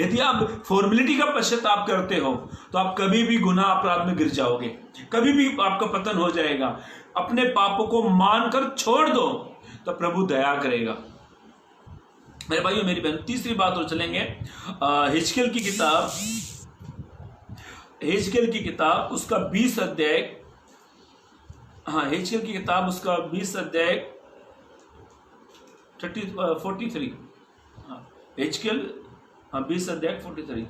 यदि आप फॉर्मेलिटी का पश्चाताप करते हो तो आप कभी भी गुनाह अपराध में गिर जाओगे, कभी भी आपका पतन हो जाएगा। अपने पापों को मानकर छोड़ दो तो प्रभु दया करेगा। मेरे भाइयों मेरी बहन, तीसरी बात और चलेंगे। हिजकियेल की किताब उसका 20 अध्याय, हिजकियेल की किताब उसका 20 अध्याय 43, हिजकियेल 20 अध्याय 43।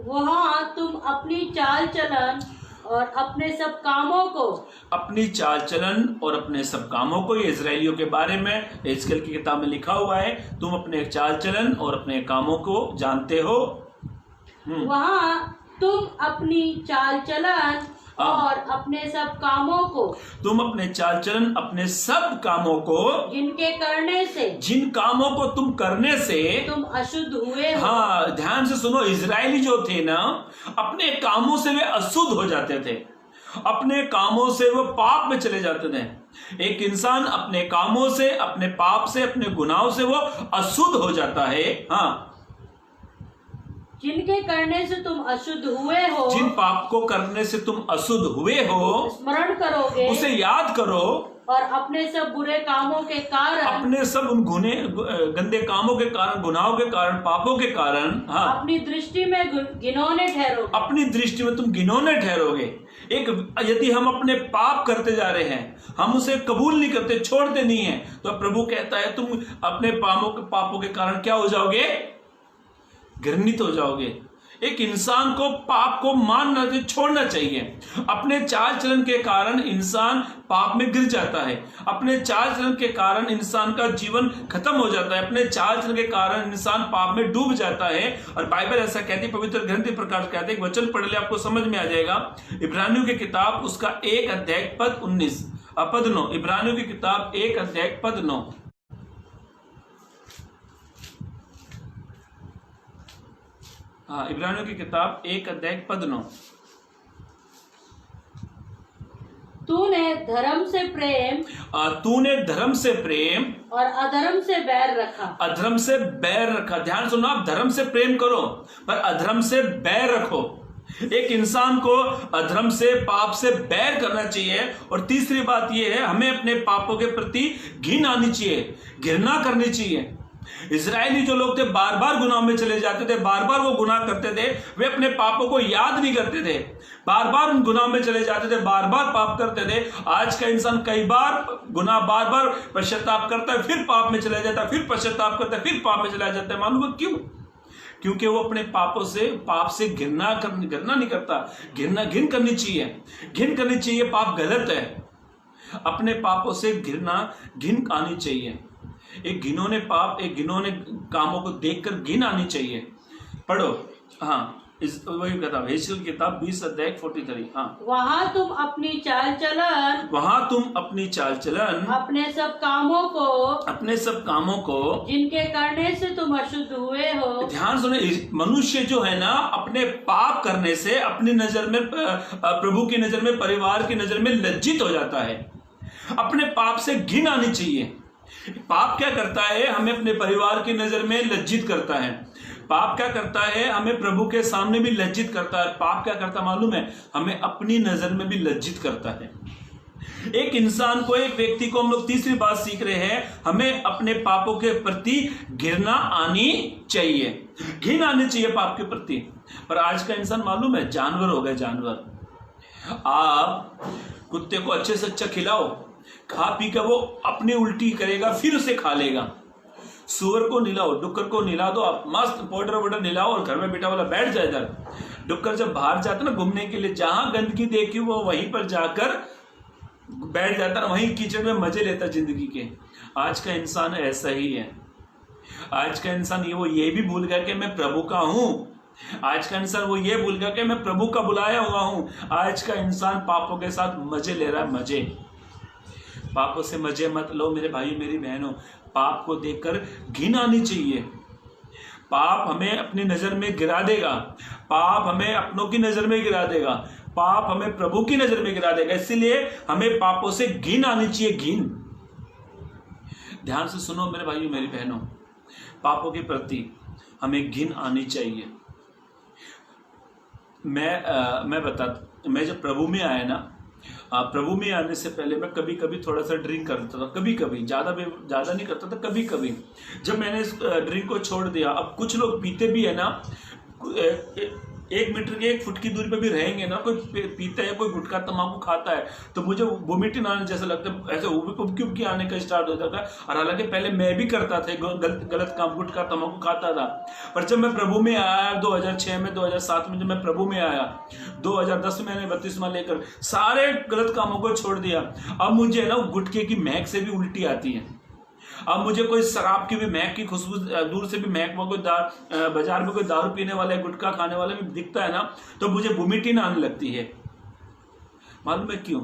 वहाँ तुम अपनी चाल चलन और अपने सब कामों को, ये इजराइलियों के बारे में हिजकियेल की किताब में लिखा हुआ है, तुम अपने चाल चलन और अपने कामों को जानते हो। वहाँ तुम अपनी चाल चलन और अपने सब कामों को, तुम अपने चाल चलन अपने सब कामों को, जिन कामों को तुम करने से तुम अशुद्ध हुए हो। ध्यान से सुनो, इजरायली जो थे ना, अपने कामों से वे अशुद्ध हो जाते थे, अपने कामों से वो पाप में चले जाते थे। एक इंसान अपने कामों से, अपने पाप से, अपने गुनाहों से वो अशुद्ध हो जाता है। जिनके करने से तुम अशुद्ध हुए हो, जिन पाप को करने से तुम अशुद्ध हुए हो, स्मरण करोगे, उसे याद करो, और अपने सब बुरे कामों के कारण, अपने सब उन गंदे कामों के कारण, गुनाहों के कारण, पापों के कारण, अपनी दृष्टि में घिनौने ठहरोगे। अपनी दृष्टि में तुम घिनौने ठहरोगे। यदि हम अपने पाप करते जा रहे हैं, हम उसे कबूल नहीं करते, छोड़ते नहीं है, तो प्रभु कहता है तुम अपने पापों के कारण क्या हो जाओगे? घृणित हो जाओगे। एक इंसान को पाप को मानना चाहिए, छोड़ना चाहिए। अपने चाल चलन के कारण इंसान पाप में गिर जाता है, अपने चाल चलन के कारण इंसान का जीवन खत्म हो जाता है, अपने चाल चलन के कारण इंसान पाप में डूब जाता है। और बाइबल ऐसा कहती है, पवित्र ग्रंथ प्रकाश कहते हैं, वचन पढ़ ले आपको समझ में आ जाएगा। इब्रानियों की किताब उसका 1 अध्याय पद 9, इब्रानियों की किताब 1 अध्याय पद 9। इब्रानियों की किताब 1 अध्याय पद 9। तूने धर्म से प्रेम और अधर्म से बैर रखा। ध्यान सुनो, आप धर्म से प्रेम करो पर अधर्म से बैर रखो। एक इंसान को अधर्म से, पाप से बैर करना चाहिए। और तीसरी बात यह है, हमें अपने पापों के प्रति घिन आनी चाहिए, घृणा करनी चाहिए। इजरायली जो लोग थे बार बार गुनाह में चले जाते थे, बार बार वो गुनाह करते थे, वे अपने पापों को याद नहीं करते थे, बार बार उन गुनाह में चले जाते थे, बार बार पाप करते थे। आज का इंसान कई बार गुनाह, बार बार पश्चाताप करता है, फिर पाप में चला जाता है, फिर पश्चाताप करता है, फिर पाप में चला जाता है। मालूम है क्यों? क्योंकि वो अपने पापों से, पाप से घृणा नहीं करता। घिन करनी चाहिए। पाप गलत है। अपने पापों से घिन आनी चाहिए। एक घिनौने पाप, एक घिनौने कामों को देखकर घिन आनी चाहिए। पढ़ो, वही किताब, हिजकियेल की किताब 20 अध्याय 43। वहाँ तुम अपनी चाल चलन, अपने सब कामों को, जिनके करने से तुम अशुद्ध हुए हो। ध्यान सुने, मनुष्य जो है ना, अपने पाप करने से अपनी नजर में, प्रभु की नजर में, परिवार की नजर में लज्जित हो जाता है। अपने पाप से घिन आनी चाहिए। पाप क्या करता है? हमें अपने परिवार की नजर में लज्जित करता है। पाप क्या करता है? हमें प्रभु के सामने भी लज्जित करता है। पाप क्या करता मालूम है? हमें अपनी नजर में भी लज्जित करता है। एक इंसान को, एक व्यक्ति को हम लोग तीसरी बात सीख रहे हैं, हमें अपने पापों के प्रति घृणा आनी चाहिए, घिन आनी चाहिए पाप के प्रति। पर आज का इंसान मालूम है, जानवर हो गए, जानवर। आप कुत्ते को अच्छे से अच्छा खिलाओ, खा पी कर वो अपनी उल्टी करेगा, फिर उसे खा लेगा। सुअर को निलाओ, डुक्कर को निला दो आप, मस्त पाउडर वाउडर निलाओ और घर में बेटा वाला बैठ जाए इधर। डुक्कर जब बाहर जाता ना घूमने के लिए, जहां गंदगी देखी वो वहीं पर जाकर बैठ जाता ना, वहीं कीचड़ में मजे लेता जिंदगी के। आज का इंसान ऐसा ही है। आज का इंसान ये भी भूल गया कि मैं प्रभु का हूं। आज का इंसान वो ये भूल गया कि मैं प्रभु का बुलाया हुआ हूं। आज का इंसान पापों के साथ मजे ले रहा है, मजे। पापों से मजे मत लो मेरे भाई मेरी बहनों। पाप को देखकर घिन आनी चाहिए। पाप हमें अपनी नजर में गिरा देगा, पाप हमें अपनों की नजर में गिरा देगा, पाप हमें प्रभु की नजर में गिरा देगा। इसीलिए हमें पापों से घिन आनी चाहिए, घिन। ध्यान से सुनो मेरे भाइयों मेरी बहनों, पापों के प्रति हमें घिन आनी चाहिए। मैं जब प्रभु में आया ना, प्रभु में आने से पहले मैं कभी कभी थोड़ा सा ड्रिंक करता था, कभी कभी, ज्यादा नहीं करता था, कभी कभी। जब मैंने इस ड्रिंक को छोड़ दिया, अब कुछ लोग पीते भी है ना, 1 मीटर के 1 फुट की दूरी पे भी रहेंगे ना, कोई पीता है, कोई गुटखा तंबाकू खाता है, तो मुझे वोमिटिंग आने जैसा लगता है, ऐसे उबकी आने का स्टार्ट हो जाता है। और हालांकि पहले मैं भी करता था, गलत काम, गुटखा तंबाकू खाता था। पर जब मैं प्रभु में आया 2006 में, 2007 में जब मैं प्रभु में आया, 2010 में मैंने बपतिस्मा लेकर सारे गलत कामों को छोड़ दिया। अब मुझे ना गुटखे की महक से भी उल्टी आती है। अब मुझे कोई शराब की भी महक की खुशबू, दूर से भी महक, कोई बाजार में कोई दारू पीने वाला, गुटखा खाने वाला भी दिखता है ना, तो मुझे वोमिटिंग आने लगती है। मालूम है क्यों?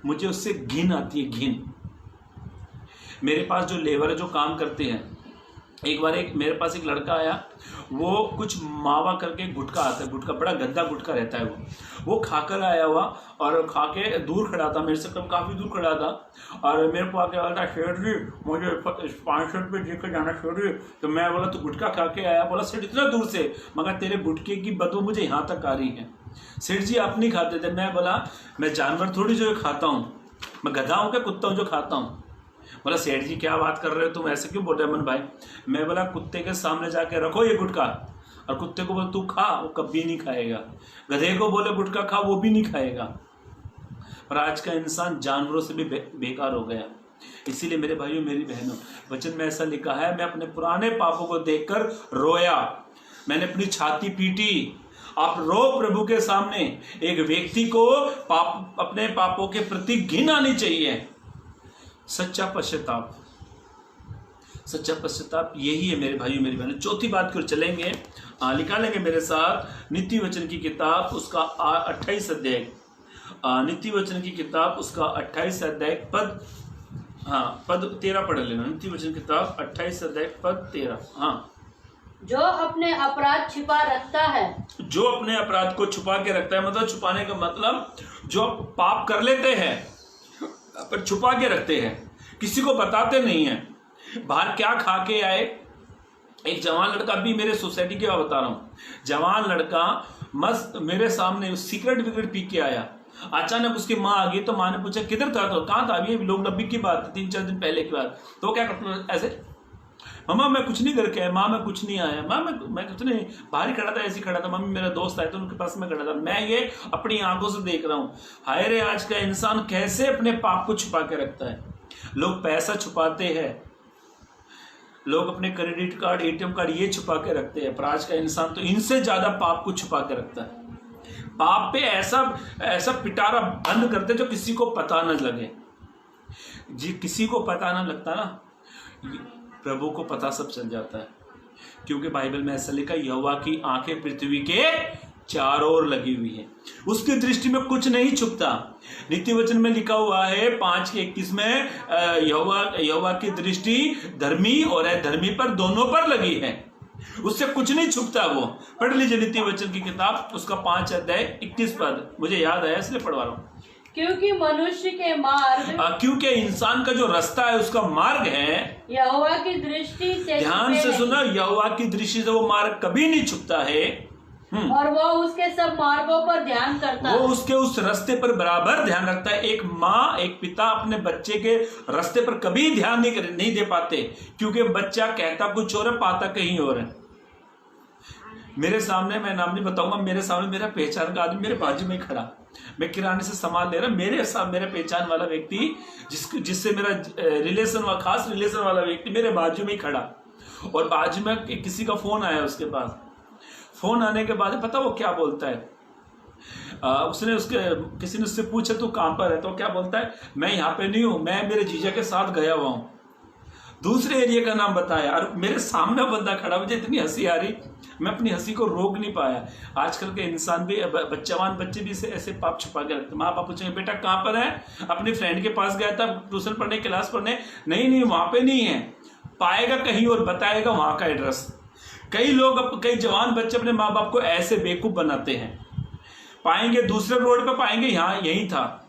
मुझे उससे घिन आती है, घिन। मेरे पास जो लेबर है, जो काम करते हैं, एक बार मेरे पास एक लड़का आया, वो कुछ मावा करके गुटखा आता है, गुटखा बड़ा गंदा गुटखा रहता है, वो खाकर आया हुआ और खा के दूर खड़ा था, मेरे से काफ़ी दूर खड़ा था। और मेरे को आके बोला, शेठ जी मुझे 500 रुपये देकर जाना शेठ जी। तो मैं बोला तो गुटखा खा के आया? बोला सेठ इतना दूर से, मगर तेरे गुटखे की बदबू मुझे यहाँ तक आ रही है। सेठ जी आप नहीं खाते थे? मैं बोला मैं जानवर थोड़ी जो खाता हूँ, मैं गधा हूँ क्या, कुत्ता हूँ जो खाता हूँ? बोला सेठ जी क्या बात कर रहे हो तुम, ऐसे क्यों बोल रहे मन भाई? मैं बोला कुत्ते के सामने जाके रखो ये गुटखा, और कुत्ते को बोले तू खा, वो कभी नहीं खाएगा। गधे को बोले गुटखा खा, वो भी नहीं खाएगा। और आज का इंसान जानवरों से भी बेकार हो गया। इसीलिए मेरे भाइयों मेरी बहनों, वचन में ऐसा लिखा है, मैं अपने पुराने पापों को देखकर रोया, मैंने अपनी छाती पीटी। आप रो प्रभु के सामने। एक व्यक्ति को अपने पापों के प्रति घिन आनी चाहिए। सच्चा पश्चाताप, सच्चा पश्चाताप यही है मेरे भाइयों मेरी बहनों। चौथी बात की ओर चलेंगे, निकालेंगे मेरे साथ नीति वचन की किताब, उसका 28 अध्याय, नीति वचन की किताब उसका 28 अध्याय पद 13 पढ़ लेना। नीति वचन की किताब 28 अध्याय पद 13। जो अपने अपराध छिपा रखता है, जो अपने अपराध को छुपा के रखता है, मतलब छुपाने का मतलब जो पाप कर लेते हैं पर छुपा के रखते हैं, किसी को बताते नहीं है। बाहर क्या खा के आए, एक जवान लड़का भी मेरे सोसाइटी की बात बता रहा हूँ, जवान लड़का मस्त मेरे सामने सिगरेट विगरेट पी के आया। अचानक उसकी माँ आ गई, तो माँ ने पूछा किधर था, तो कहाँ था? अभी लोग नब्बी की बात, 3-4 दिन पहले की बात। तो क्या करता ऐसे, मम्मा मैं कुछ नहीं करके आया, माँ मैं कुछ नहीं आया, माँ मैं कुछ नहीं, बाहर ही खड़ा था, ऐसे ही खड़ा था, मम्मी मेरा दोस्त आया तो उनके पास में खड़ा था, मैं ये अपनी आंखों से देख रहा हूँ। हाय रे, आज का इंसान कैसे अपने पाप को छुपा के रखता है। लोग पैसा छुपाते हैं, लोग अपने क्रेडिट कार्ड, एटीएम कार्ड ये छुपा के रखते हैं, पर आज का इंसान तो इनसे ज्यादा पाप को छुपा के रखता है। पाप पे ऐसा पिटारा बंद करते जो किसी को पता न लगे। जी किसी को पता न लगता ना, प्रभु को पता सब चल जाता है, क्योंकि बाइबल में ऐसा लिखा, यहोवा की आंखें पृथ्वी के चारों ओर लगी हुई है, उसकी दृष्टि में कुछ नहीं छुपता। नीति वचन में लिखा हुआ है 5:21 में, यहोवा की दृष्टि धर्मी और अधर्मी पर दोनों पर लगी है, उससे कुछ नहीं छुपता। वो पढ़ लीजिए नीति वचन की किताब, उसका 5 अध्याय 21 पद, मुझे याद आया इसलिए पढ़वा रहा हूँ। क्योंकि मनुष्य के मार्ग, क्योंकि इंसान का जो रास्ता है उसका मार्ग है यहोवा की दृष्टि से, ध्यान से सुना, यहोवा की दृष्टि से वो मार्ग कभी नहीं छुपता है। और वो उसके सब मार्गों पर ध्यान करता है, वो उसके उस रास्ते पर बराबर ध्यान रखता है। एक माँ, एक पिता अपने बच्चे के रास्ते पर कभी ध्यान नहीं दे पाते, क्योंकि बच्चा कहता कुछ और है, पाता कहीं और है। मेरे सामने, मैं नाम नहीं बताऊंगा, मेरे सामने मेरा पहचान का आदमी मेरे बाजू में खड़ा, मैं किराने से सामान ले रहा, मेरे साथ मेरे पहचान वाला व्यक्ति जिससे मेरा खास रिलेशन वाला व्यक्ति मेरे बाजू में ही खड़ा, और बाजू में किसी का फोन आया उसके पास। फोन आने के बाद पता वो क्या बोलता है, किसी ने उससे पूछा तू कहां पर है, तो क्या बोलता है, मैं यहाँ पे नहीं हूं, मैं मेरे जीजा के साथ गया हुआ हूं। दूसरे एरिया का नाम बताया, और मेरे सामने बंदा खड़ा, मुझे इतनी हंसी आ रही, मैं अपनी हंसी को रोक नहीं पाया। आजकल के इंसान भी, जवान बच्चे भी ऐसे पाप छुपा के रखते। माँ बाप पूछेंगे बेटा कहाँ पर है, अपनी फ्रेंड के पास गया था ट्यूशन पढ़ने, क्लास पढ़ने, नहीं वहां पे नहीं है, पाएगा कहीं और बताएगा वहां का एड्रेस। कई जवान बच्चे अपने माँ बाप को ऐसे बेवकूफ बनाते हैं, पाएंगे दूसरे रोड पे, पाएंगे यहाँ यही था।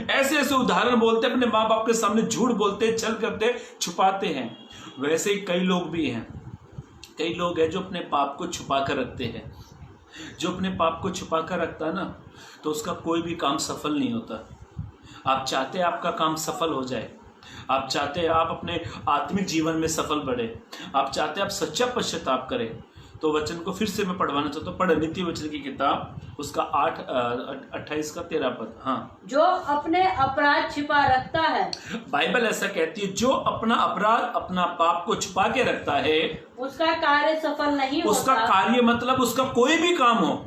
ऐसे ऐसे उदाहरण बोलते, अपने माँ बाप के सामने झूठ बोलते, छल करते, छुपाते हैं। वैसे ही कई लोग भी हैं, कई लोग हैं जो अपने पाप को छुपा कर रखते हैं। जो अपने पाप को छुपा कर रखता है ना, तो उसका कोई भी काम सफल नहीं होता। आप चाहते हैं आपका काम सफल हो जाए, आप चाहते हैं आप अपने आत्मिक जीवन में सफल बढ़े, आप चाहते हैं आप सच्चा पश्चाताप करें, तो वचन को फिर से मैं पढ़वाना चाहता हूँ। पढ़ नीति वचन की किताब, उसका 28 का 13 पद। हाँ, जो अपने अपराध छिपा रखता है, बाइबल ऐसा कहती है, जो अपना अपराध, अपना पाप को छुपा के रखता है, उसका कार्य सफल नहीं होता। उसका कार्य मतलब उसका कोई भी काम हो,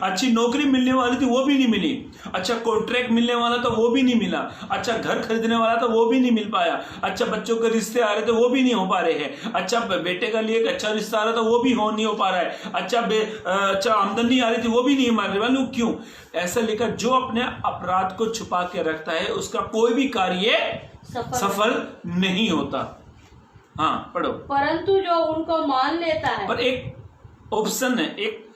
अच्छी नौकरी मिलने वाली थी वो भी नहीं मिली, अच्छा कॉन्ट्रैक्ट मिलने वाला था वो भी नहीं मिला, अच्छा घर खरीदने वाला था वो भी नहीं मिल पाया, अच्छा बच्चों के रिश्ते आ रहे थे वो भी नहीं हो पा रहे हैं, अच्छा बेटे का लिए एक अच्छा रिश्ता आ रहा था वो भी नहीं हो पा रहा है, अच्छा आमदनी आ रही थी वो भी नहीं मार रही। क्यों ऐसा लेकर? जो अपने अपराध को छुपा के रखता है उसका कोई भी कार्य सफल नहीं होता। हाँ पढ़ो। परंतु जो उनको मान लेता है, पर एक ऑप्शन है, एक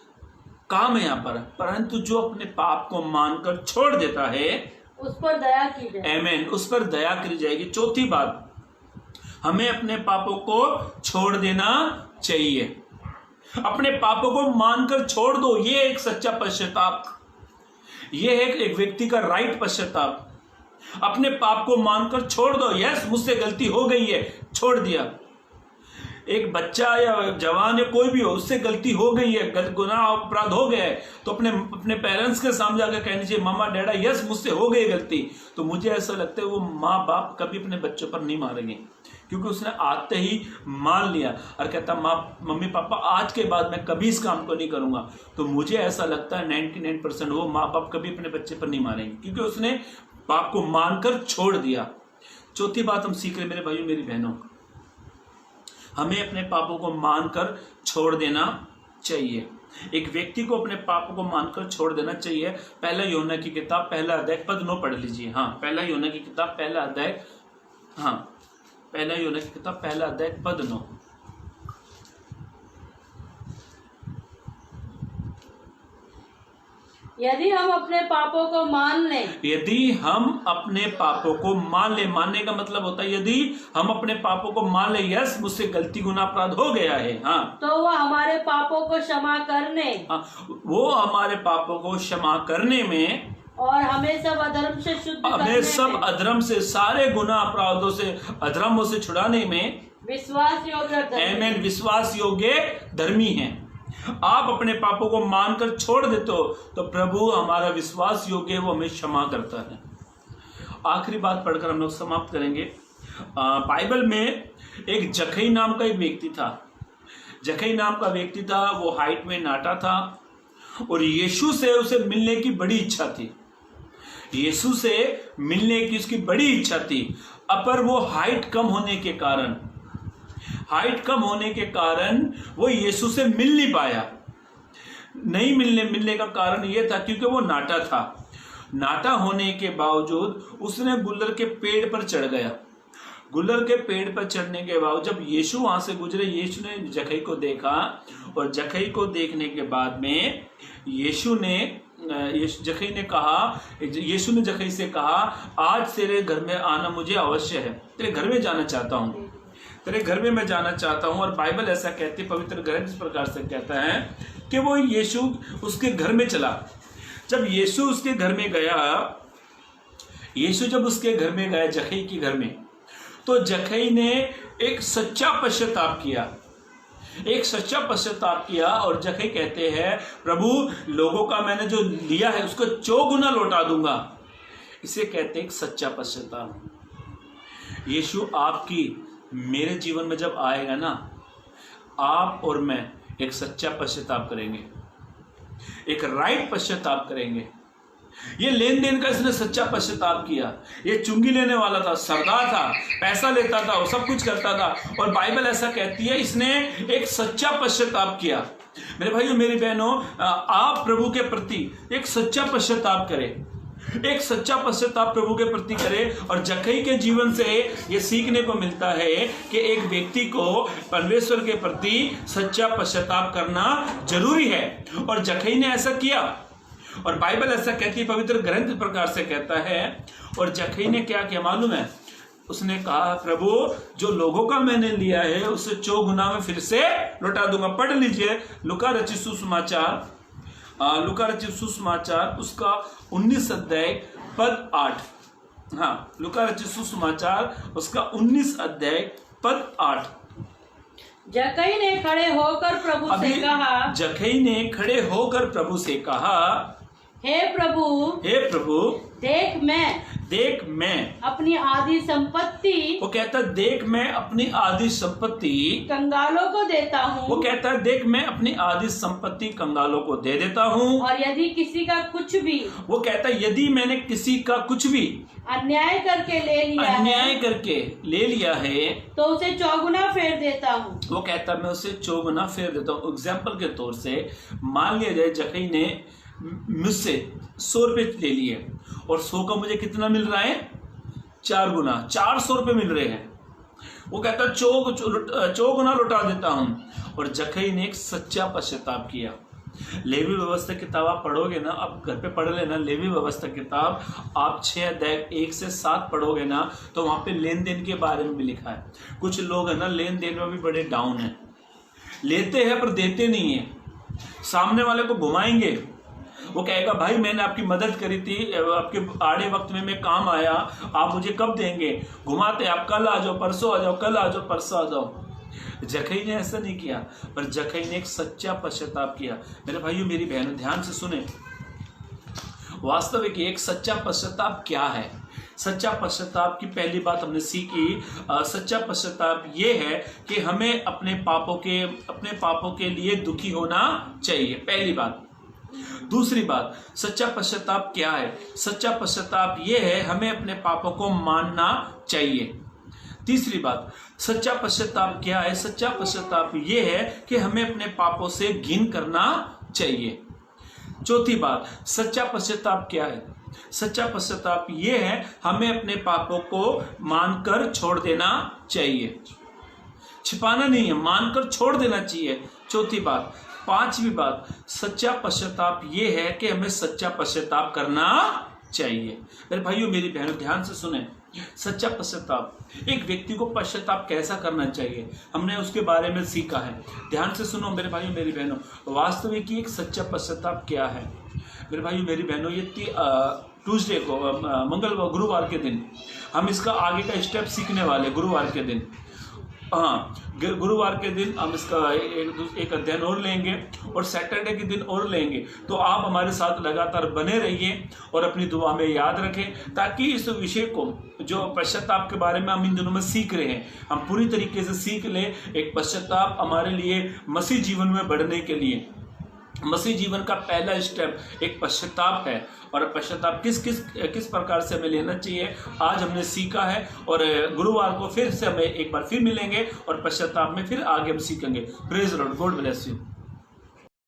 काम है यहाँ पर, परंतु जो अपने पाप को मानकर छोड़ देता है उस पर दया की जाएगी। आमीन, उस पर दया की जाएगी। चौथी बात, हमें अपने पापों को छोड़ देना चाहिए। अपने पापों को मानकर छोड़ दो, ये एक सच्चा पश्चाताप, ये है एक व्यक्ति का राइट पश्चाताप। अपने पाप को मानकर छोड़ दो, यस मुझसे गलती हो गई है, छोड़ दिया। एक बच्चा या जवान या कोई भी हो, उससे गलती हो गई है, गुनाह अपराध हो गया है, तो अपने पेरेंट्स के सामने जाकर कहनी चाहिए, मामा डैडा यस मुझसे हो गई गलती। तो मुझे ऐसा लगता है वो माँ बाप कभी अपने बच्चों पर नहीं मारेंगे, क्योंकि उसने आते ही मान लिया और कहता मम्मी पापा आज के बाद मैं कभी इस काम को नहीं करूंगा। तो मुझे ऐसा लगता है 99% वो माँ बाप कभी अपने बच्चे पर नहीं मारेंगे, क्योंकि उसने पाप को मानकर छोड़ दिया। चौथी बात हम सीख रहे मेरे भाइयों मेरी बहनों, हमें अपने पापों को मानकर छोड़ देना चाहिए। एक व्यक्ति को अपने पापों को मानकर छोड़ देना चाहिए। पहला यूहन्ना की किताब 1 अध्याय पद 9 पढ़ लीजिए। हाँ, पहला यूहन्ना की किताब 1 अध्याय, हाँ पहला यूहन्ना की किताब 1 अध्याय पद 9। यदि हम अपने पापों को मान लें, यदि हम अपने पापों को मान ले, मानने का मतलब होता है यदि हम अपने पापों को मान ले, यस मुझसे गलती गुनाह अपराध हो गया है, हाँ, तो वह हमारे पापों को क्षमा करने, हाँ, वो हमारे पापों को क्षमा करने में और हमें सब अधर्म से शुद्ध हमें सब अधर्म से, सारे गुनाह अपराधों से, अधर्मों से छुड़ाने में विश्वास योग्य, आमीन, विश्वास योग्य धर्मी हैं। आप अपने पापों को मानकर छोड़ देते हो तो प्रभु हमारा विश्वास योग्य, वो हमें क्षमा करता है। आखिरी बात पढ़कर हम लोग समाप्त करेंगे। बाइबल में एक जक्कई नाम का एक व्यक्ति था। जक्कई नाम का व्यक्ति था, वो हाइट में नाटा था और यीशु से उसे मिलने की बड़ी इच्छा थी। यीशु से मिलने की उसकी बड़ी इच्छा थी, पर वो हाइट कम होने के कारण वो यीशु से मिल नहीं पाया। नहीं मिलने का कारण ये था क्योंकि वो नाटा था। नाटा होने के बावजूद उसने गुलर के पेड़ पर चढ़ गया। गुलर के पेड़ पर चढ़ने के बाद जब यीशु वहां से गुजरे, यीशु ने जक्कई को देखा और जक्कई को देखने के बाद में यीशु ने जक्कई से कहा, आज तेरे घर में आना मुझे अवश्य है, तेरे घर में जाना चाहता हूँ, तेरे घर में मैं जाना चाहता हूँ। और बाइबल ऐसा कहती है, पवित्र ग्रंथ इस प्रकार से कहता है कि वो यीशु उसके घर में चला। जब यीशु उसके घर में गया, जक्कई के घर में, तो जक्कई ने एक सच्चा पश्चाताप किया। एक सच्चा पश्चाताप किया। और जक्कई कहते हैं प्रभु लोगों का मैंने जो लिया है उसको 4 गुना लौटा दूंगा। इसे कहते हैं एक सच्चा पश्चाताप। यीशु आपकी मेरे जीवन में जब आएगा ना, आप और मैं एक सच्चा पश्चाताप करेंगे, एक राइट पश्चाताप करेंगे। ये लेन देन का इसने सच्चा पश्चाताप किया। ये चुंगी लेने वाला था, सरदार था, पैसा लेता था, वो सब कुछ करता था, और बाइबल ऐसा कहती है इसने एक सच्चा पश्चाताप किया। मेरे भाइयों मेरी बहनों, आप प्रभु के प्रति एक सच्चा पश्चाताप करें, एक सच्चा पश्चाताप प्रभु के प्रति करें। और जक्कई के जीवन से ये सीखने को मिलता है कि एक व्यक्ति को परमेश्वर के प्रति सच्चा पश्चाताप करना जरूरी है, और जक्कई ने ऐसा किया। और बाइबल ऐसा कहती है, पवित्र ग्रंथ प्रकार से कहता है। और जक्कई ने क्या किया मालूम है? उसने कहा प्रभु जो लोगों का मैंने लिया है उसे 4 गुना में फिर से लौटा दूंगा। पढ़ लीजिए लूका रचित सुसमाचार, लूका रचित सुसमाचार उसका 19 अध्याय पद 8। हाँ, लूका रचित सुसमाचार उसका 19 अध्याय पद 8। जक्कई ने खड़े होकर प्रभु से कहा, जक्कई ने खड़े होकर प्रभु से कहा, हे प्रभु, हे प्रभु, देख मैं अपनी आधी संपत्ति, वो कहता है देख मैं अपनी आधी संपत्ति कंगालों को देता हूँ। वो कहता है देख मैं अपनी आधी संपत्ति कंगालों को दे देता हूँ। और यदि किसी का कुछ भी, वो कहता है यदि मैंने किसी का कुछ भी अन्याय करके ले लिया है तो उसे 4 गुना फेर देता हूँ। वो कहता है मैं उसे 4 गुना फेर देता हूँ। एग्जाम्पल के तौर से मान लिया जाए जक्कई ने मुझसे 100 रुपये ले लिए और 100 का मुझे कितना मिल रहा है? 4 गुना, 400 रुपये मिल रहे हैं। वो कहता है 4 गुना लौटा देता हूँ। और जक्कई ने एक सच्चा पश्चाताप किया। लेवी व्यवस्था किताब आप पढ़ोगे ना, आप घर पे पढ़ लेना, लेवी व्यवस्था किताब आप 6 अध्याय 1 से 7 पढ़ोगे ना, तो वहां पे लेन देन के बारे में भी लिखा है। कुछ लोग है ना लेन देन में भी बड़े डाउन है, लेते हैं पर देते नहीं है। सामने वाले को घुमाएंगे, वो कहेगा भाई मैंने आपकी मदद करी थी, आपके आड़े वक्त में मैं काम आया, आप मुझे कब देंगे? घुमाते आप कल आ जाओ, परसों आ जाओ, कल आ जाओ, परसों आ जाओ। जक्कई ने ऐसा नहीं किया, पर जक्कई ने एक सच्चा पश्चाताप किया। मेरे भाइयों मेरी बहनों ध्यान से सुने, वास्तविक एक सच्चा पश्चाताप क्या है? सच्चा पश्चाताप की पहली बात हमने सीखी, सच्चा पश्चाताप ये है कि हमें अपने पापों के लिए दुखी होना चाहिए, पहली बात। दूसरी बात, सच्चा पश्चाताप क्या है? सच्चा पश्चाताप ये है हमें अपने पापों को मानना चाहिए। तीसरी बात, सच्चा पश्चाताप क्या है? सच्चा पश्चाताप ये है कि हमें अपने पापों से घिन करना चाहिए। चौथी बात, सच्चा पश्चाताप क्या है? सच्चा पश्चाताप ये है हमें अपने पापों को मानकर छोड़ देना चाहिए, छिपाना नहीं है, मानकर छोड़ देना चाहिए। चौथी बात। पांचवी बात, सच्चा पश्चाताप ये है कि हमें सच्चा पश्चाताप करना चाहिए। मेरे भाइयों मेरी बहनों ध्यान से सुने, सच्चा पश्चाताप, एक व्यक्ति को पश्चाताप कैसा करना चाहिए हमने उसके बारे में सीखा है। ध्यान से सुनो मेरे भाइयों मेरी बहनों, वास्तविक एक सच्चा पश्चाताप क्या है? मेरे भाइयों मेरी बहनों, ये ट्यूसडे को मंगलवार गुरुवार के दिन हम इसका आगे का स्टेप सीखने वाले। गुरुवार के दिन, हाँ गुरुवार के दिन हम इसका एक अध्ययन और लेंगे और सैटरडे के दिन और लेंगे। तो आप हमारे साथ लगातार बने रहिए और अपनी दुआ में याद रखें, ताकि इस विषय को जो पश्चाताप के बारे में हम इन दिनों में सीख रहे हैं हम पूरी तरीके से सीख लें। एक पश्चाताप हमारे लिए मसीह जीवन में बढ़ने के लिए, मसीह जीवन का पहला स्टेप एक पश्चाताप है। और पश्चाताप किस प्रकार से हमें लेना चाहिए आज हमने सीखा है। और गुरुवार को फिर से हमें एक बार फिर मिलेंगे और पश्चाताप में फिर आगे हम सीखेंगे। Praise Lord, God bless you.